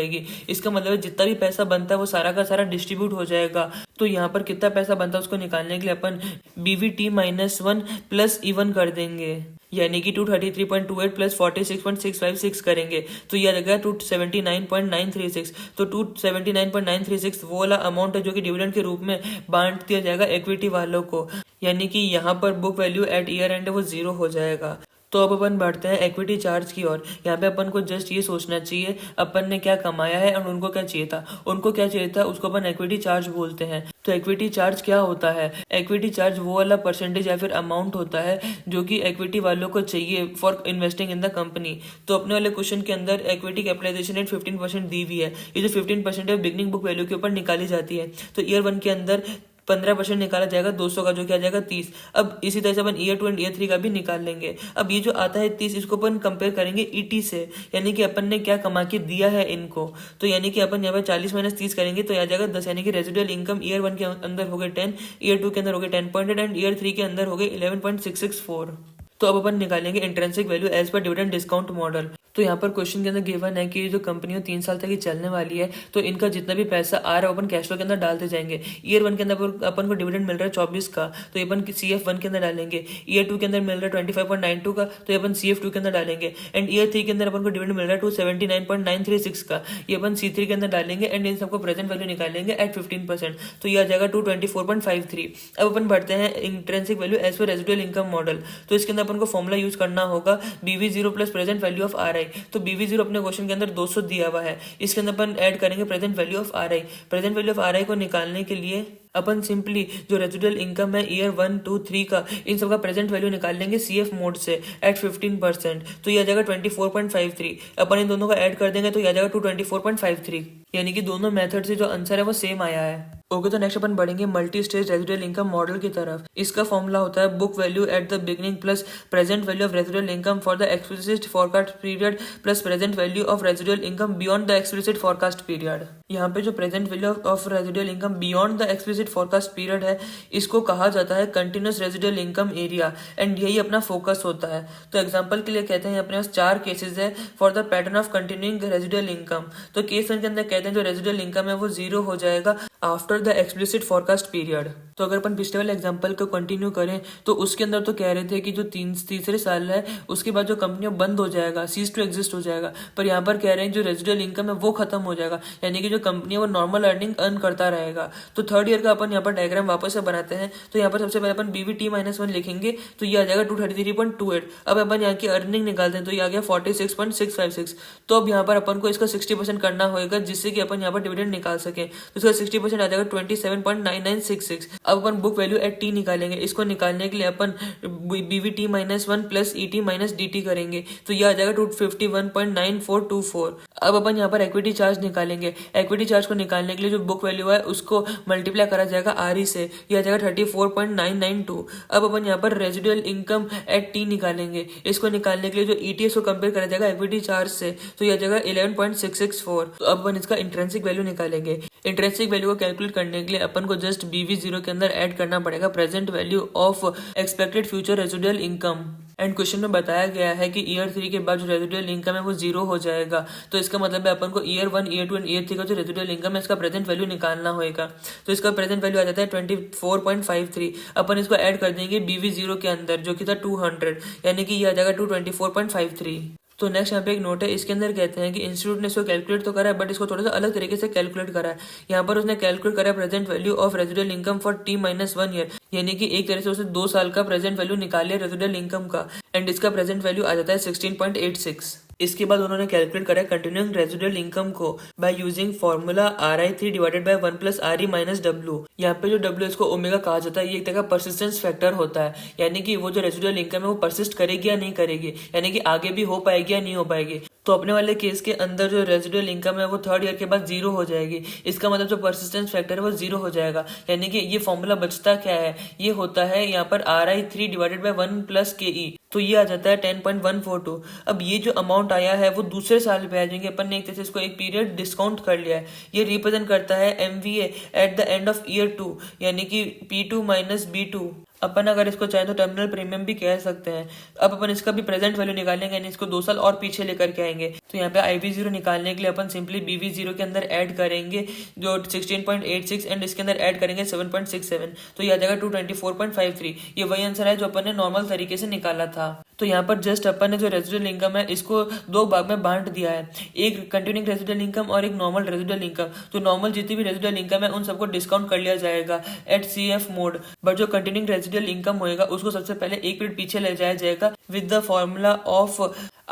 इसका मतलब जितना भी पैसा बनता है वो सारा का सारा डिस्ट्रीब्यूट हो जाएगा। तो यहाँ पर कितना पैसा बनता है उसको निकालने के लिए अपन BVT-1 प्लस इवन कर देंगे, यानी कि 233.28 प्लस 46.656 करेंगे, तो यह आ जाएगा 279.936। तो 279.936 वो वाला अमाउंट है जो कि डिविडेंड के रूप में बांट दिया जाएगा इक्विटी वालों को, यानी कि यहाँ पर book value at year end वो 0 हो जाएगा। तो अब अपन बढ़ते हैं इक्विटी चार्ज की ओर। यहाँ पे अपन को जस्ट ये सोचना चाहिए अपन ने क्या कमाया है और उनको क्या चाहिए था। उनको क्या चाहिए था उसको अपन इक्विटी चार्ज बोलते हैं। तो इक्विटी चार्ज क्या होता है? इक्विटी चार्ज वो वाला परसेंटेज या फिर अमाउंट होता है जो कि इक्विटी वालों को चाहिए for investing in the company. तो अपने वाले क्वेश्चन के अंदर इक्विटी कैपिटलाइजेशन रेट 15% दी हुई है। ये जो 15% है बिगनिंग बुक वैल्यू के ऊपर निकाली जाती है। तो ईयर 1 के अंदर 15% निकाला जाएगा 200 का, जो कि आ जाएगा 30। अब इसी तरह से अपन ईयर 2 एंड ईयर 3 का भी निकाल लेंगे। अब ये जो आता है 30, इसको अपन कंपेयर करेंगे ईटी से, यानी कि अपन ने क्या कमा के दिया है इनको। तो यानी कि अपन यहाँ पर 40 माइनस 30 करेंगे तो आ जाएगा 10, यानी कि रेजिडुअल इनकम ईयर 1 के अंदर हो गए 10, ईयर 2 के अंदर हो गए 10.8 एंड ईयर 3 के अंदर हो गए 11.664। तो अब अपन निकालेंगे intrinsic value as per dividend discount model. तो यहाँ पर क्वेश्चन के अंदर गिवन है कि जो कंपनी 3 साल तक ही चलने वाली है, तो इनका जितना भी पैसा आ रहा है अपन कैश फ्लो के अंदर डालते जाएंगे। ईयर 1 के अंदर अपन को डिविडेंड मिल रहा है 24 का, तो ये अपन CF1 के अंदर डालेंगे। ईयर 2 के अंदर मिल रहा है 25.92 का, तो ये अपन CF2 के अंदर डालेंगे। एंड ईयर 3 के अंदर अपन को डिविडेंड मिल रहा है 279.936 का, ये अपन C3 के अंदर डालेंगे। एंड इन सबको प्रेजेंट वैल्यू निकालेंगे एट 15%, तो ये आ जाएगा 224.53। अब अपन बढ़ते हैं intrinsic value as per residual income model. तो इसके अंदर अपन को फॉर्मुला यूज करना होगा BV0 plus present value of RI। तो BV0 अपने क्वेश्चन के अंदर 200 दिया हुआ है, इसके अंदर अपन ऐड करेंगे present value of RI। Present value of RI को निकालने के लिए अपन सिंपली जो रेजिडुअल इनकम है ईयर 1, 2, 3 का, इन सब का प्रेजेंट वैल्यू निकाल लेंगे CF मोड से एट 15%, तो ये आ जाएगा 24.53। अपन इन दोनों का ऐड कर देंगे तो ये आ जाएगा 224.53, यानी कि दोनों मेथड से जो आंसर है वो सेम आया है। ओके, तो नेक्स्ट अपन बढ़ेंगे multi stage residual income model की तरफ। इसका फॉर्मूला होता है book value at the beginning plus present value of residual income for the explicit forecast period plus present value of residual income beyond the explicit forecast period. यहाँ पे जो present value of residual income beyond the explicit forecast period है, इसको कहा जाता है continuous residual income area, and यही अपना फोकस होता है। तो एग्जाम्पल के लिए कहते हैं अपने पास 4 केसेस है for the pattern of continuing residual income. तो केस 1 के अंदर कहते हैं जो रेजिडुअल इनकम है वो 0 हो जाएगा after the explicit forecast period. तो अगर अपन पिछले वाले एग्जांपल को कंटिन्यू करें तो उसके अंदर तो कह रहे थे कि जो तीसरे साल है उसके बाद जो कंपनियां बंद हो जाएगा, सीज टू एग्जिस्ट हो जाएगा, पर यहाँ पर कह रहे हैं जो रेजिडुअल इनकम है वो खत्म हो जाएगा, यानी कि जो कंपनी है वो नॉर्मल अर्निंग अर्न करता रहेगा। तो थर्ड ईयर का अपन यहाँ पर डायग्राम वापस से बनाते हैं। तो यहाँ पर सबसे पहले अपन BVT-1 लिखेंगे, तो ये आ जाएगा 233.28। अब अपन यहाँ की अर्निंग निकालते हैं, तो ये आ गया 46.656। तो अब यहाँ पर अपन को इसका 60% करना होगा, जिससे कि अपन यहाँ पर डिविडेंड निकाल सके। तो इसका 60% आ जाएगा 27.9966। अब अपन बुक वैल्यू एट T निकालेंगे। इसको निकालने के लिए अपन BVT-1 plus ET minus DT करेंगे, तो ये आ जाएगा 251.9424। अब अपन यहाँ पर इक्विटी चार्ज निकालेंगे। इक्विटी चार्ज को निकालने के लिए जो बुक वैल्यू है उसको मल्टीप्लाई करा जाएगा RE से, ये आ जाएगा 34.992। अब अपन यहाँ पर रेजिडुअल इनकम एट T निकालेंगे। इसको निकालने के लिए जो ETS को कंपेयर करा जाएगा इक्विटी चार्ज से, तो ये आ जाएगा 11.664। तो अब अपन इसका इंट्रिंसिक वैल्यू निकालेंगे। इंट्रिंसिक वैल्यू को कैलकुलेट करने के लिए अपन को जस्ट BV0 के अंदर ऐड करना पड़ेगा present value of expected future residual income. And question में बताया गया है कि ईयर 3 के बाद जो रेजिडुअल इनकम है वो 0 हो जाएगा। तो इसका मतलब है अपन को ईयर 1, ईयर 2 एंड ईयर 3 का जो रेजिडुअल इनकम है इसका प्रेजेंट वैल्यू निकालना होगा। तो इसका प्रेजेंट वैल्यू आ जाता है 24.53। अपन इसको ऐड कर देंगे BV0 के अंदर जो कि था 200, यानी कि ये आ जाएगा 224.53। तो नेक्स्ट यहाँ पे एक नोट है, इसके अंदर कहते हैं कि इंस्टीट्यूट ने इसको कैलकुलेट तो करा है बट इसको थोड़ा सा अलग तरीके से कैलकुलेट करा है। यहाँ पर उसने कैलकुलेट करा है present value of residual income for T-1 year, यानी कि एक तरह से उसने 2 साल का प्रेजेंट वैल्यू निकाल लिया रेजिडुअल इनकम का, एंड इसका प्रेजेंट वैल्यू आ जाता है 16.86। इसके बाद उन्होंने कैलकुलेट करा कंटिन्यूइंग रेजिडुअल इनकम को by using formula RI3 divided by 1 plus RE minus W। यहाँ पे जो W इसको ओमेगा कहा जाता है, ये एक तरह का परसिस्टेंस फैक्टर होता है, यानी कि वो जो रेजिडुअल इनकम है वो परसिस्ट करेगी या नहीं करेगी, यानी कि आगे भी हो पाएगी या नहीं हो पाएगी। तो अपने वाले केस के अंदर जो रेजिडुअल इनकम है वो थर्ड ईयर के बाद 0 हो जाएगी। इसका मतलब जो परसिस्टेंस फैक्टर है वो 0 हो जाएगा, यानी कि ये फॉर्मूला बचता क्या है, ये होता है यहाँ पर RI3 divided by 1 plus KE, तो ये आ जाता है 10.142। अब ये जो अमाउंट आया है वो दूसरे साल पे आ जाएंगे, अपन ने एक तरह से इसको एक पीरियड डिस्काउंट कर लिया है। ये रिप्रेजेंट करता है MVA at the end of year 2, यानी कि P2 माइनस B2। अपन अगर इसको चाहे तो टर्मिनल प्रीमियम भी कह सकते हैं। अब अपन इसका भी प्रेजेंट वैल्यू निकालेंगे, यानी इसको 2 साल और पीछे लेकर के आएंगे। तो यहाँ पे IV0 निकालने के लिए अपन सिंपली BV0 के अंदर ऐड करेंगे जो 16.86 एंड इसके अंदर ऐड करेंगे 7.67, तो ये आ जाएगा 224.53। ये वही आंसर है जो अपन ने नॉर्मल तरीके से निकाला था। तो यहाँ पर जस्ट अपन ने जो रेजिडुअल इनकम है इसको 2 भाग में बांट दिया है, एक कंटिन्यूइंग रेजिडुअल इनकम और एक नॉर्मल रेजिडुअल इनकम। तो नॉर्मल जितनी भी रेजिडुअल इनकम है उन सबको डिस्काउंट कर लिया जाएगा एट CF मोड, बट जो कंटिन्यूइंग रेजिडुअल इनकम होएगा उसको सबसे पहले एक पीरियड पीछे ले जाया जाएगा with the formula of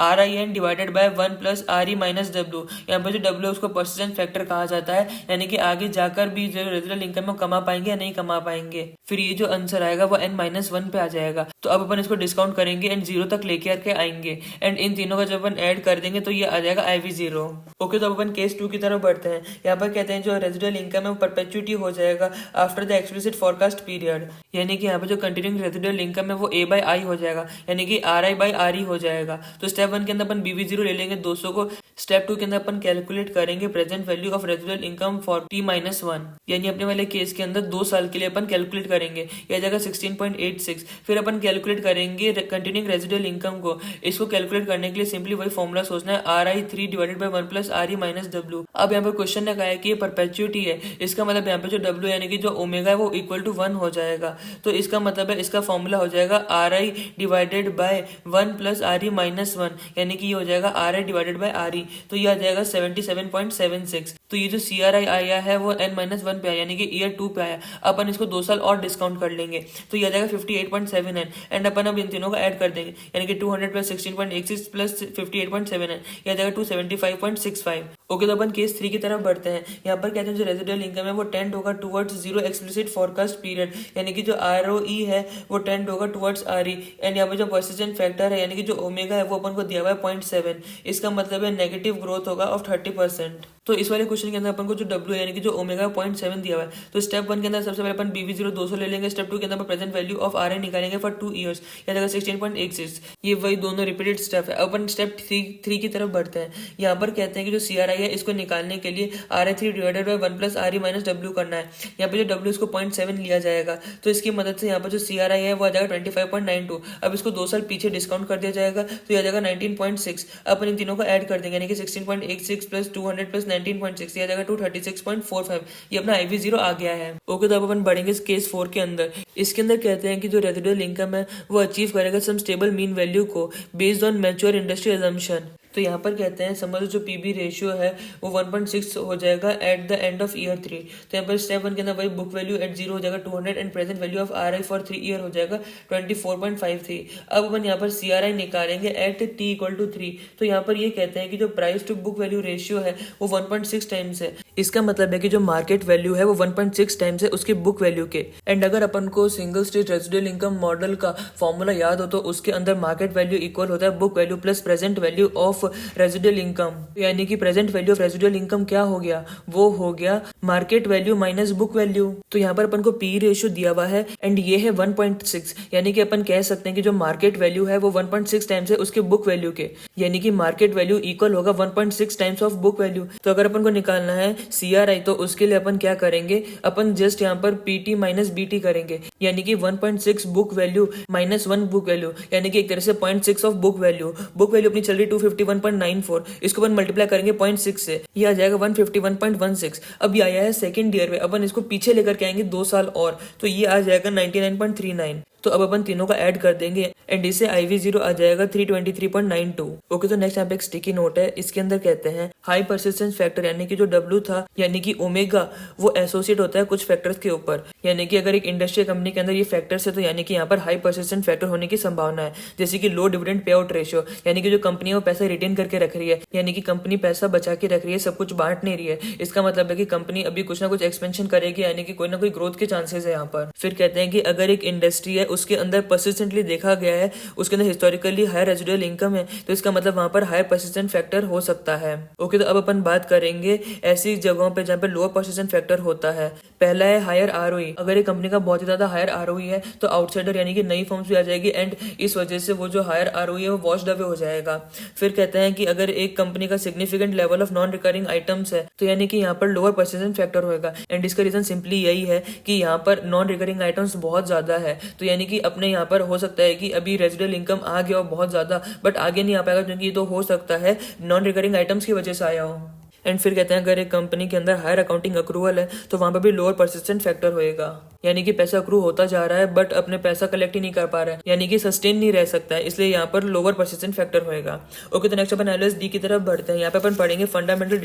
RIN divided by 1 plus RE minus W। यहाँ पर जो W है उसको परसिस्टेंस फैक्टर कहा जाता है, यानी कि आगे जाकर भी जो रेजिडुअल इनकम है कमा पाएंगे या नहीं कमा पाएंगे। फिर ये जो आंसर आएगा वो N-1 पे आ जाएगा। तो अब अपन इसको डिस्काउंट करेंगे एंड 0 तक लेके आके आएंगे एंड इन तीनों का जब अपन ऐड कर देंगे तो ये आ जाएगा IV0। ओके, तो अब अपन केस 2 की तरफ बढ़ते हैं। यहाँ पर कहते हैं जो रेजिडुअल इनकम है वो परपेचुटी हो जाएगा after the explicit forecast period, यानी कि यहाँ पे जो कंटिन्यूइंग रेजिडुअल इनकम है वो A/I हो जाएगा, यानी कि RI/RE हो जाएगा। तो स्टेप 1 के अंदर अपन BV0 ले लेंगे 200 को। स्टेप 2 के अंदर अपन कैलकुलेट करेंगे present value of residual income for T-1, यानी अपने वाले केस के अंदर 2 साल के लिए अपन कैलकुलेट करेंगे, यह आ जाएगा 16.86। फिर अपन कैलकुलेट करेंगे कंटिन्यूइंग रेजिडुअल इनकम को। इसको कैलकुलेट करने के लिए सिंपली वही फॉर्मूला सोचना है, RI3 divided by 1 plus RE minus W। अब यहाँ पर क्वेश्चन ने कहा है कि ये परपेचुटी है, इसका मतलब यहाँ पे जो W यानी कि जो ओमेगा है वो इक्वल टू 1 हो जाएगा। तो इसका मतलब है इसका फॉर्मूला हो जाएगा RI divided by 1 plus RE minus 1, यानी कि ये हो जाएगा RI डिवाइडेड बाय RE। तो ये आ जाएगा 77.76। तो ये जो CRI आया है वो N-1 पे आया, यानी कि ईयर 2 पे आया। अपन इसको 2 साल और डिस्काउंट कर लेंगे तो ये आ जाएगा 58.79 एंड अपन अब इन तीनों का ऐड कर देंगे, यानी कि 200 प्लस 16.86 प्लस 58.79 ये आ जाएगा 275.65। ओके, तो अपन केस 3 की तरफ बढ़ते हैं। यहाँ पर कहते हैं जो रेजिडुअल इनकम है वो टेंड होगा टुवर्ड्स 0 एक्सप्लिसिट फॉरकास्ट पीरियड, यानी कि जो ROE है वो टेंड होगा टुवर्ड्स RE एंड यहाँ पे जो परसिस्टेंट फैक्टर है यानी कि जो ओमेगा है वो अपन को दिया हुआ है 0.7। इसका मतलब है नेगेटिव ग्रोथ होगा ऑफ 30%। तो इस वाले क्वेश्चन के अंदर अपन को जो W है यानी कि जो ओमेगा 0.7 दिया हुआ है, तो स्टेप 1 के अंदर सबसे पहले अपन BV0 200 ले लेंगे। स्टेप 2 के अंदर प्रेजेंट वैल्यू ऑफ RI निकालेंगे फॉर 2 इयर्स, या जाएगा 16.86। ये वही दोनों रिपीटेड स्टेप है। अपन स्टेप 3 की तरफ बढ़ते हैं। यहाँ पर कहते हैं कि जो CRI है इसको निकालने के लिए RI3 divided by 1 plus RE minus W करना है। यहाँ पे जो W इसको 0.7 लिया जाएगा, तो इसकी मदद से यहाँ पर जो CRI है वो आ जाएगा 25.92। अब इसको 2 साल पीछे डिस्काउंट कर दिया जाएगा तो ये आ जाएगा 19.6। अपन इन तीनों को ऐड कर देंगे, यानी कि 16.86 प्लस 200 प्लस 19.6 ये आ जाएगा 236.45। ये अपना IV0 आ गया है। ओके, तो अब अपन बढ़ेंगे इस केस 4 के अंदर। इसके अंदर कहते हैं कि जो रेजिडुअल इनकम है वो अचीव करेगा सम स्टेबल मीन वैल्यू को based on mature industry assumption. तो यहाँ पर कहते हैं समझो जो PB रेशियो है वो 1.6 हो जाएगा at the end of year 3। तो यहाँ पर स्टेप 1 के अंदर वही बुक वैल्यू एट 0 हो जाएगा 200 and present value of RI for 3 year हो जाएगा 24.53। अब अपन यहाँ पर CRI निकालेंगे एट T इक्वल टू 3। तो यहाँ पर ये कहते हैं कि जो price to book value ratio है वो 1.6 टाइम्स है। इसका मतलब है कि जो मार्केट वैल्यू है वो 1.6 टाइम्स है उसकी बुक वैल्यू के। एंड अगर अपन को single stage residual income model का फॉर्मूला याद हो तो उसके अंदर मार्केट वैल्यू इक्वल होता है book value plus present value of residual income, यानी कि present value of residual income क्या हो गया, वो हो गया market value minus book value. तो यहाँ पर अपन को PE रेशियो दिया हुआ है एंड ये है 1.6, यानी कि अपन कह सकते हैं कि जो मार्केट वैल्यू है वो 1.6 टाइम्स है उसके बुक वैल्यू के, यानी कि मार्केट वैल्यू इक्वल होगा 1.6 टाइम्स ऑफ बुक वैल्यू। तो अगर अपन को निकालना है CRI तो उसके लिए अपन क्या करेंगे, अपन जस्ट यहाँ पर PT माइनस BT करेंगे, यानी कि 1.6 book value minus 1 book value, यानी कि एक तरह से 0.6 of book value. Book value अपनी चल रही 251.94, इसको अपन मल्टीप्लाई करेंगे 0.6 से, ये आ जाएगा 151.16। अब ये आया है सेकंड ईयर में, अपन इसको पीछे लेकर के आएंगे 2 साल और, तो ये आ जाएगा 99.39। तो अब अपन तीनों का ऐड कर देंगे एंड इससे IV0 आ जाएगा 323.92। ओके, तो नेक्स्ट यहाँ पे एक स्टिकी नोट है। इसके अंदर कहते हैं हाई परसिस्टेंस फैक्टर, यानी कि जो W था यानी कि ओमेगा वो एसोसिएट होता है कुछ फैक्टर्स के ऊपर, यानी कि अगर एक इंडस्ट्री कंपनी के अंदर ये फैक्टर्स है तो यानी कि यहाँ पर हाई परसिस्टेंट फैक्टर होने की संभावना है। जैसे कि लो डिविडेंड पे आउट रेशियो, यानी कि जो कंपनी वो पैसा रिटेन करके रख रही है, यानी कि कंपनी पैसा बचा के रख रही है, सब कुछ बांट नहीं रही है। इसका मतलब है कि कंपनी अभी कुछ ना कुछ एक्सपेंशन करेगी, यानी कि कोई ना कोई ग्रोथ के चांसेस है यहाँ पर। फिर कहते हैं कि अगर एक इंडस्ट्री है उसके अंदर परसिस्टेंटली देखा गया है उसके अंदर हिस्टोरिकली हाई रेजिडुअल इनकम है, तो इसका मतलब वहां पर हाई परसिस्टेंट फैक्टर हो सकता है। ओके, तो अब अपन बात करेंगे ऐसी जगहों पे जहाँ पे लोअर परसिस्टेंट फैक्टर होता है। पहला है हायर ROE। अगर एक कंपनी का बहुत ही ज्यादा हायर ROE है तो आउटसाइडर यानी कि नई फर्म्स भी आ जाएगी एंड इस वजह से वो जो हायर ROE है वो वॉश्ड अवे हो जाएगा। फिर कहते हैं कि अगर एक कंपनी का significant level of non recurring items है तो यानी कि यहाँ पर लोअर परसिस्टेंट फैक्टर होगा एंड इसका रीजन सिंपली यही है कि यहाँ पर नॉन रिकरिंग आइटम्स बहुत ज्यादा है। तो यानी कि अपने यहाँ पर हो सकता है कि अभी रेजिडुअल इनकम आ गया हो बहुत ज्यादा, बट आगे नहीं आ पाएगा क्योंकि ये तो हो सकता है नॉन रिकरिंग आइटम्स की वजह से आया हो। एंड फिर कहते हैं अगर एक कंपनी के अंदर हायर अकाउंटिंग अक्रूवल है तो वहां पर भी लोअर परसिस्टेंट फैक्टर होएगा। यानी कि पैसा अक्रू होता जा रहा है बट अपने पैसा कलेक्ट ही नहीं कर पा रहा है, यानी कि सस्टेन नहीं रह सकता है, इसलिए यहाँ पर लोअर परसिस्टेंट फैक्टर होएगा। ओके, तो नेक्स्ट अपन LOS-D की तरफ बढ़ते हैं। यहाँ पे अपन पढ़ेंगे fundamental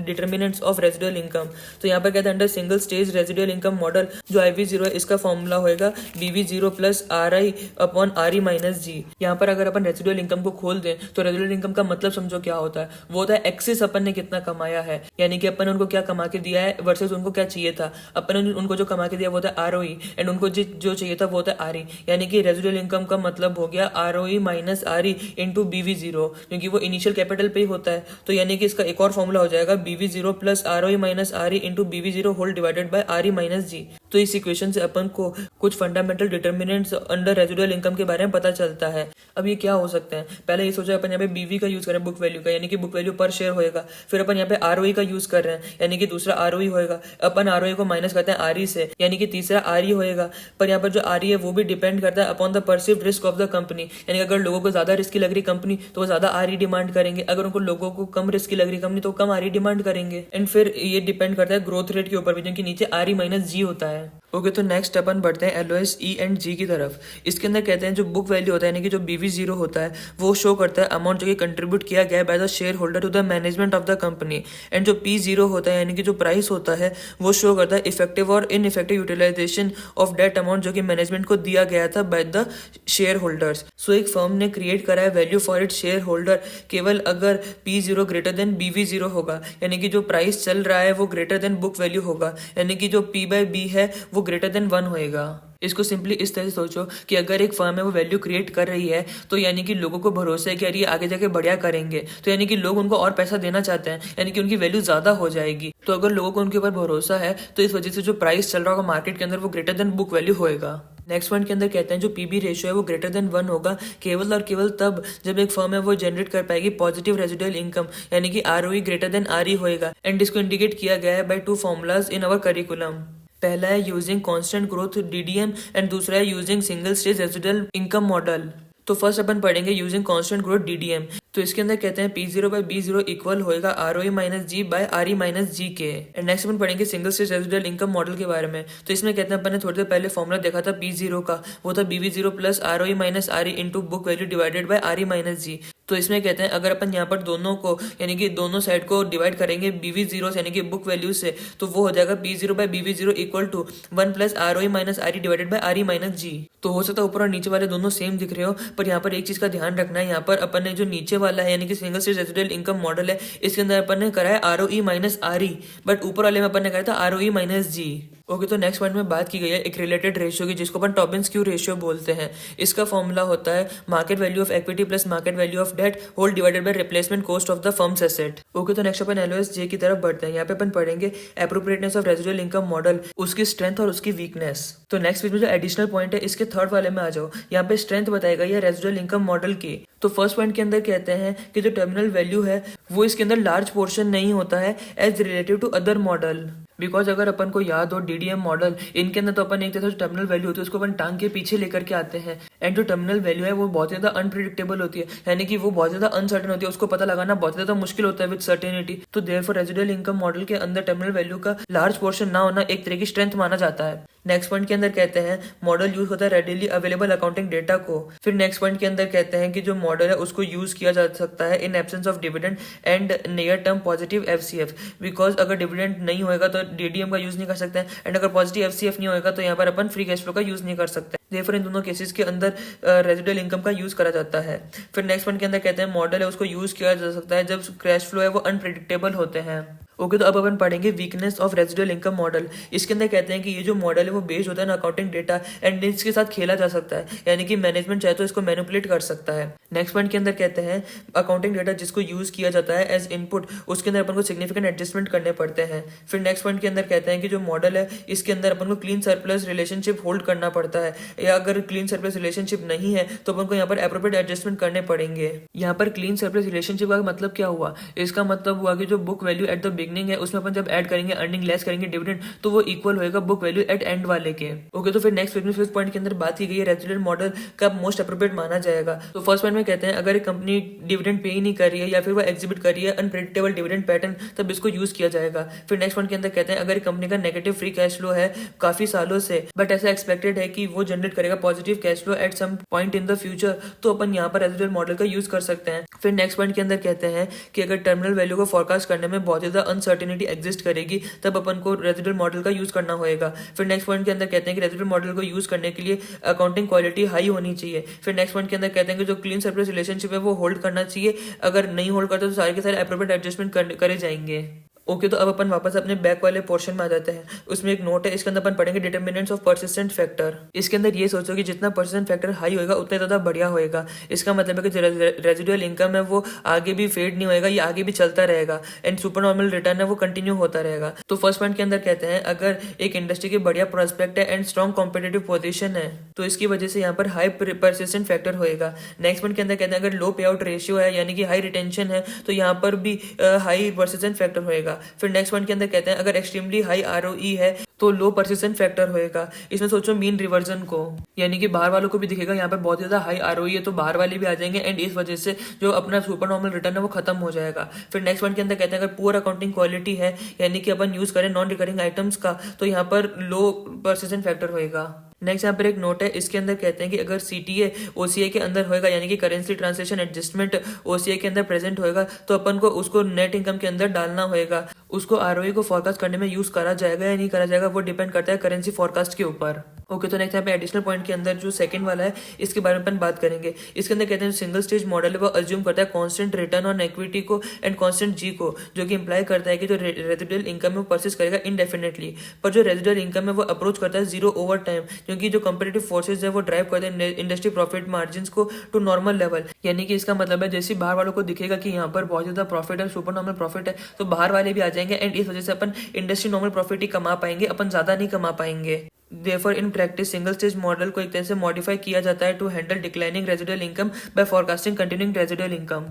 determinants of residual income. तो यहाँ पर कहते हैं under single stage residual income model जो IV0 है, इसका फॉर्मूला होएगा BV0 plus RI upon RE minus G। यहाँ पर अगर अपन रेजिडुअल इनकम को खोल दें तो रेजिडुअल इनकम का मतलब समझो क्या होता है, वो होता है एक्सेस अपन ने कितना कमाया है, यानी कि अपन ने उनको क्या कमा के दिया है वर्सेस उनको क्या चाहिए था। अपन ने उनको जो कमा के दिया वो होता है ROE एंड उनको जो चाहिए था वो होता है RE, यानी कि रेजिडुअल इनकम का मतलब हो गया ROE minus RE into BV0, क्योंकि वो इनिशियल कैपिटल पे ही होता है। तो यानी कि इसका एक और फॉर्मूला हो जाएगा BV0 plus ROE minus RE into BV0 whole divided by RE minus G। तो इस इक्वेशन से अपन को कुछ fundamental determinants under residual income के बारे में पता चलता है। अब ये क्या हो सकते हैं, पहले ये सोचा अपन यहाँ पे BV का यूज करें बुक वैल्यू का, यानी कि बुक वैल्यू पर शेयर होएगा। फिर अपन यहाँ पे ROE का यूज कर रहे हैं, यानी कि दूसरा ROE होएगा। अपन ROE को माइनस करते हैं RE से, यानी कि तीसरा RE होएगा। पर यहाँ पर जो RE है वो भी डिपेंड करता है upon the perceived risk of the company, यानी अगर लोगों को ज्यादा रिस्की लग रही कंपनी तो वो ज्यादा RE डिमांड करेंगे, अगर उनको लोगों को कम रिस्की लग रही कंपनी तो कम RE डिमांड करेंगे। एंड फिर ये डिपेंड करता है ग्रोथ रेट के ऊपर भी, क्योंकि नीचे RE माइनस G होता है। ओके, तो नेक्स्ट अपन बढ़ते हैं LOS-E एंड G की तरफ। इसके अंदर कहते हैं जो बुक वैल्यू होता है, यानी कि जो BV0 होता है, वो शो करता है अमाउंट जो कि कंट्रीब्यूट किया गया है by the shareholder to the management of the company. And जो P0 होता है, यानी कि जो प्राइस होता है, वो शो करता है इफेक्टिव और ineffective utilization of debt amount जो कि मैनेजमेंट को दिया गया था by the shareholders. So एक फर्म ने क्रिएट करा है value for it shareholder केवल अगर P0 ग्रेटर देन BV0 होगा, यानी कि जो प्राइस चल रहा है वो ग्रेटर देन बुक वैल्यू होगा, यानी कि जो P/B है वो ग्रेटर देन 1 होएगा। इसको सिंपली इस तरह से सोचो कि अगर एक फर्म है वो वैल्यू क्रिएट कर रही है तो यानी कि लोगों को भरोसा है कि यार ये आगे जाके बढ़िया करेंगे, तो यानी कि लोग उनको और पैसा देना चाहते हैं, यानी कि उनकी वैल्यू ज्यादा हो जाएगी। तो अगर लोगों को उनके ऊपर भरोसा है तो इस वजह से जो प्राइस चल रहा होगा मार्केट के अंदर वो ग्रेटर देन बुक वैल्यू होएगा। नेक्स्ट पॉइंट के अंदर कहते हैं जो PB रेशियो है वो ग्रेटर देन 1 होगा केवल और केवल तब जब एक फर्म है वो जनरेट कर पाएगी पॉजिटिव रेजिडुअल इनकम, यानी कि ROE ग्रेटर देन RE होएगा। एंड इसको इंडिकेट किया गया है बाय 2 फॉर्मूलाज इन अवर करिकुलम। पहला है using constant growth DDM and दूसरा है using single stage residual income model. तो फर्स्ट अपन पढ़ेंगे यूजिंग कांस्टेंट ग्रोथ DDM। तो इसके अंदर कहते हैं P0 बाय B0 इक्वल होएगा ROE minus G by RE minus G के। एंड नेक्स्ट अपन पढ़ेंगे single stage residual income model के बारे में। तो इसमें कहते हैं अपन ने थोड़ी देर पहले फॉर्मूला देखा था P0 का, वो था BV0 plus ROE minus RE into book value divided by RE minus G। तो इसमें कहते हैं अगर अपन यहाँ पर दोनों को यानी कि दोनों साइड को डिवाइड करेंगे BV0 से यानी कि बुक वैल्यू से, तो वो हो जाएगा P0 by BV0 equal to 1 plus ROE minus RE divided by RE minus G। तो हो सकता है ऊपर और नीचे वाले दोनों सेम दिख रहे हो, पर यहाँ पर एक चीज का ध्यान रखना है, यहाँ पर अपन ने जो नीचे वाला है यानी कि single stage residual income model है, इसके अंदर अपन ने करा है ROE माइनस RE, बट ऊपर वाले में अपन ने करा था ROE माइनस G। ओके, तो नेक्स्ट पॉइंट में बात की गई है एक रिलेटेड रेशियो की जिसको अपन टॉबिन-स्क्यू रेशियो बोलते हैं। इसका फॉर्मूला होता है market value of equity plus market value of debt whole divided by replacement cost of the firm's asset. Okay, तो नेक्स्ट अपन LOS-J की तरफ बढ़ते हैं। यहाँ पे अपन पढ़ेंगे appropriateness of residual income model, उसकी स्ट्रेंथ और उसकी वीकनेस। तो नेक्स्ट पेज में जो एडिशनल पॉइंट है इसके थर्ड वाले में आ जाओ। यहाँ पे स्ट्रेंथ बताएगा ये रेजिडुअल इनकम मॉडल की। तो फर्स्ट पॉइंट के अंदर कहते हैं कि जो टर्मिनल वैल्यू है वो इसके अंदर लार्ज पोर्शन नहीं होता है as relative to other model. Because अगर अपन को याद हो DDM मॉडल, इनके अंदर तो अपन एक तरह से टर्मिनल वैल्यू होती है उसको अपन टांग के पीछे लेकर के आते हैं, एंड जो टर्मिनल वैल्यू है वो बहुत ज्यादा अनप्रिडिक्टेबल होती है, यानी कि वो बहुत ज्यादा अनसर्टेन होती है, उसको पता लगाना बहुत ज्यादा मुश्किल होता है विद सर्टेनिटी। तो देयरफॉर रेजिडुअल इनकम मॉडल के अंदर टर्मिनल वैल्यू का लार्ज पोर्शन ना होना एक तरह की स्ट्रेंथ माना जाता है। नेक्स्ट पॉइंट के अंदर कहते हैं मॉडल यूज होता है रेडिली अवेलेबल अकाउंटिंग डेटा को। फिर नेक्स्ट पॉइंट के अंदर कहते हैं कि जो मॉडल है उसको यूज किया जा सकता है in absence of dividend and near term positive FCF। Because अगर डिविडेंड नहीं होगा तो DDM का यूज नहीं कर सकते हैं, एंड अगर पॉजिटिव FCF नहीं होगा तो यहाँ पर अपन फ्री कैश फ्लो का यूज नहीं कर सकते। देयरफॉर इन दोनों केसेस के अंदर रेजिडुअल इनकम का यूज करा जाता है। फिर नेक्स्ट पॉइंट के अंदर कहते हैं मॉडल है उसको यूज किया जा सकता है जब कैश फ्लो है वो अनप्रिडिक्टेबल होते हैं। ओके, तो अब अपन पढ़ेंगे weakness of residual income model. इसके अंदर कहते हैं कि ये जो मॉडल है वो बेस्ड होता है ना अकाउंटिंग डेटा एंड इसके साथ खेला जा सकता है, यानी कि मैनेजमेंट चाहे तो इसको मैनिपुलेट कर सकता है। नेक्स्ट पॉइंट के अंदर कहते हैं अकाउंटिंग डेटा जिसको यूज किया जाता है एज इनपुट, उसके अंदर अपन को सिग्निफिकेंट एडजस्टमेंट करने पड़ते हैं। फिर नेक्स्ट पॉइंट के अंदर कहते हैं कि जो मॉडल है इसके अंदर अपन को क्लीन सरप्लस रिलेशनशिप होल्ड करना पड़ता है, या अगर क्लीन सरप्लस रिलेशनशिप नहीं है तो अपन को यहाँ पर एप्रोप्रिएट एडजस्टमेंट करने पड़ेंगे। यहाँ पर क्लीन सरप्लस रिलेशनशिप का मतलब क्या हुआ, इसका मतलब हुआ कि जो book value at the beginning है उसमें अपन जब ऐड करेंगे अर्निंग लेस करेंगे डिविडेंड तो वो इक्वल होएगा बुक वैल्यू एट एंड वाले के। ओके, तो फिर नेक्स्ट फिफ्थ पॉइंट के अंदर बात की गई है रेजिडुअल मॉडल कब मोस्ट अप्रोप्रिएट माना जाएगा। तो फर्स्ट पॉइंट में कहते हैं अगर एक कंपनी डिविडेंड पे ही नहीं कर रही है या फिर वो एग्जिबिट कर रही है अनप्रेडिक्टेबल डिविडेंड पैटर्न, तब इसको यूज किया जाएगा। फिर नेक्स्ट पॉइंट के अंदर कहते हैं अगर कंपनी का नेगेटिव फ्री कैश फ्लो है काफी सालों से, बट ऐसा एक्सपेक्टेड है कि वो जनरेट करेगा positive cash flow at some point in the future, तो अपन यहाँ पर रेजिडुअल मॉडल का यूज कर सकते हैं। फिर नेक्स्ट पॉइंट के अंदर कहते हैं कि अगर टर्मिनल वैल्यू को फोरकास्ट करने में बहुत ज्यादा अनसर्टेनिटी एग्जिस्ट करेगी तब अपन को रेजिडुअल मॉडल का यूज करना होगा। फिर नेक्स्ट पॉइंट के अंदर कहते हैं कि रेजिडुअल मॉडल को यूज करने के लिए अकाउंटिंग क्वालिटी हाई होनी चाहिए। फिर नेक्स्ट पॉइंट के अंदर कहते हैं कि जो क्लीन सरप्लस रिलेशनशिप है वो होल्ड करना चाहिए, अगर नहीं होल्ड करते तो सारे के सारे अप्रोप्रिएट एडजस्टमेंट करे जाएंगे। ओके, तो अब अपन वापस अपने बैक वाले पोर्शन में आ जाते हैं। उसमें एक नोट है, इसके अंदर अपन पढ़ेंगे डिटर्मिनेंट्स ऑफ परसिस्टेंट फैक्टर। इसके अंदर ये सोचो कि जितना परसिस्टेंट फैक्टर हाई होगा उतना ज्यादा बढ़िया होएगा। इसका मतलब है कि जो रेजिडुअल इनकम है वो आगे भी फेड नहीं होएगा, ये आगे भी चलता रहेगा एंड सुपर नॉर्मल रिटर्न है वो कंटिन्यू होता रहेगा। तो फर्स्ट पॉइंट के अंदर कहते हैं अगर एक इंडस्ट्री की बढ़िया प्रोस्पेक्ट है एंड स्ट्रॉन्ग कॉम्पिटेटिव पोजिशन है तो इसकी वजह से यहाँ पर हाई परसिस्टेंट फैक्टर होएगा। नेक्स्ट पॉइंट के अंदर कहते हैं अगर लो पे आउट रेशियो है यानी कि हाई रिटेंशन है तो यहाँ पर भी हाई परसिस्टेंट फैक्टर होएगा। फिर नेक्स्ट पॉइंट के अंदर कहते हैं अगर एक्सट्रीमली हाई आरओई है तो लो परसिस्टेंट फैक्टर होएगा। इसमें सोचो मीन रिवर्जन को, यानी कि बाहर वालों को भी दिखेगा यहाँ पर बहुत ज्यादा हाई आरओई है तो बाहर वाले भी आ जाएंगे एंड इस वजह से जो अपना सुपर नॉर्मल रिटर्न है वो खत्म हो जाएगा। फिर नेक्स्ट पॉइंट के अंदर कहते हैं अगर पुअर अकाउंटिंग क्वालिटी है यानी कि अपन यूज करें नॉन रिकरिंग आइटम्स का तो यहाँ पर लो परसिस्टेंट फैक्टर होएगा। नेक्स्ट यहाँ पर एक नोट है, इसके अंदर कहते हैं कि अगर सीटीए ओसीआई के अंदर होएगा यानी कि करेंसी ट्रांसलेशन एडजस्टमेंट ओसीआई के अंदर प्रेजेंट होएगा तो अपन को उसको नेट इनकम के अंदर डालना होएगा। उसको आरओई को फोरकास्ट करने में यूज करा जाएगा या नहीं करा जाएगा वो डिपेंड करता है करेंसी फोरकास्ट के ऊपर। ओके, तो नेक्स्ट यहाँ पे एडिशनल पॉइंट के अंदर जो सेकंड वाला है इसके बारे में अपन बात करेंगे। इसके अंदर कहते हैं सिंगल स्टेज मॉडल है वो अज्यूम करता है कांस्टेंट रिटर्न ऑन इक्विटी को एंड कांस्टेंट जी को, जो कि इंप्लाई करता है कि जो रेजिडुअल इनकम है वो परसिस्ट करेगा इनडेफिनेटली। पर जो रेजिडुअल इनकम है वो अप्रोच करता है जीरो ओवर टाइम, क्योंकि जो कंपेटिटिव फोर्सेज है वो ड्राइव करते हैं इंडस्ट्री प्रॉफिट मार्जिन को टू नॉर्मल लेवल। यानी कि इसका मतलब है जैसे बाहर वालों को दिखेगा कि यहाँ पर बहुत ज्यादा प्रॉफिट है, सुपर नॉर्मल प्रॉफिट है, तो बाहर वाले भी आ जाएंगे एंड इस वजह से अपन इंडस्ट्री नॉर्मल प्रॉफिट ही कमा पाएंगे, अपन ज्यादा नहीं कमा पाएंगे। Therefore, in practice, single stage model को एक तरह से मॉडिफाई किया जाता है to handle declining residual income by forecasting continuing residual income.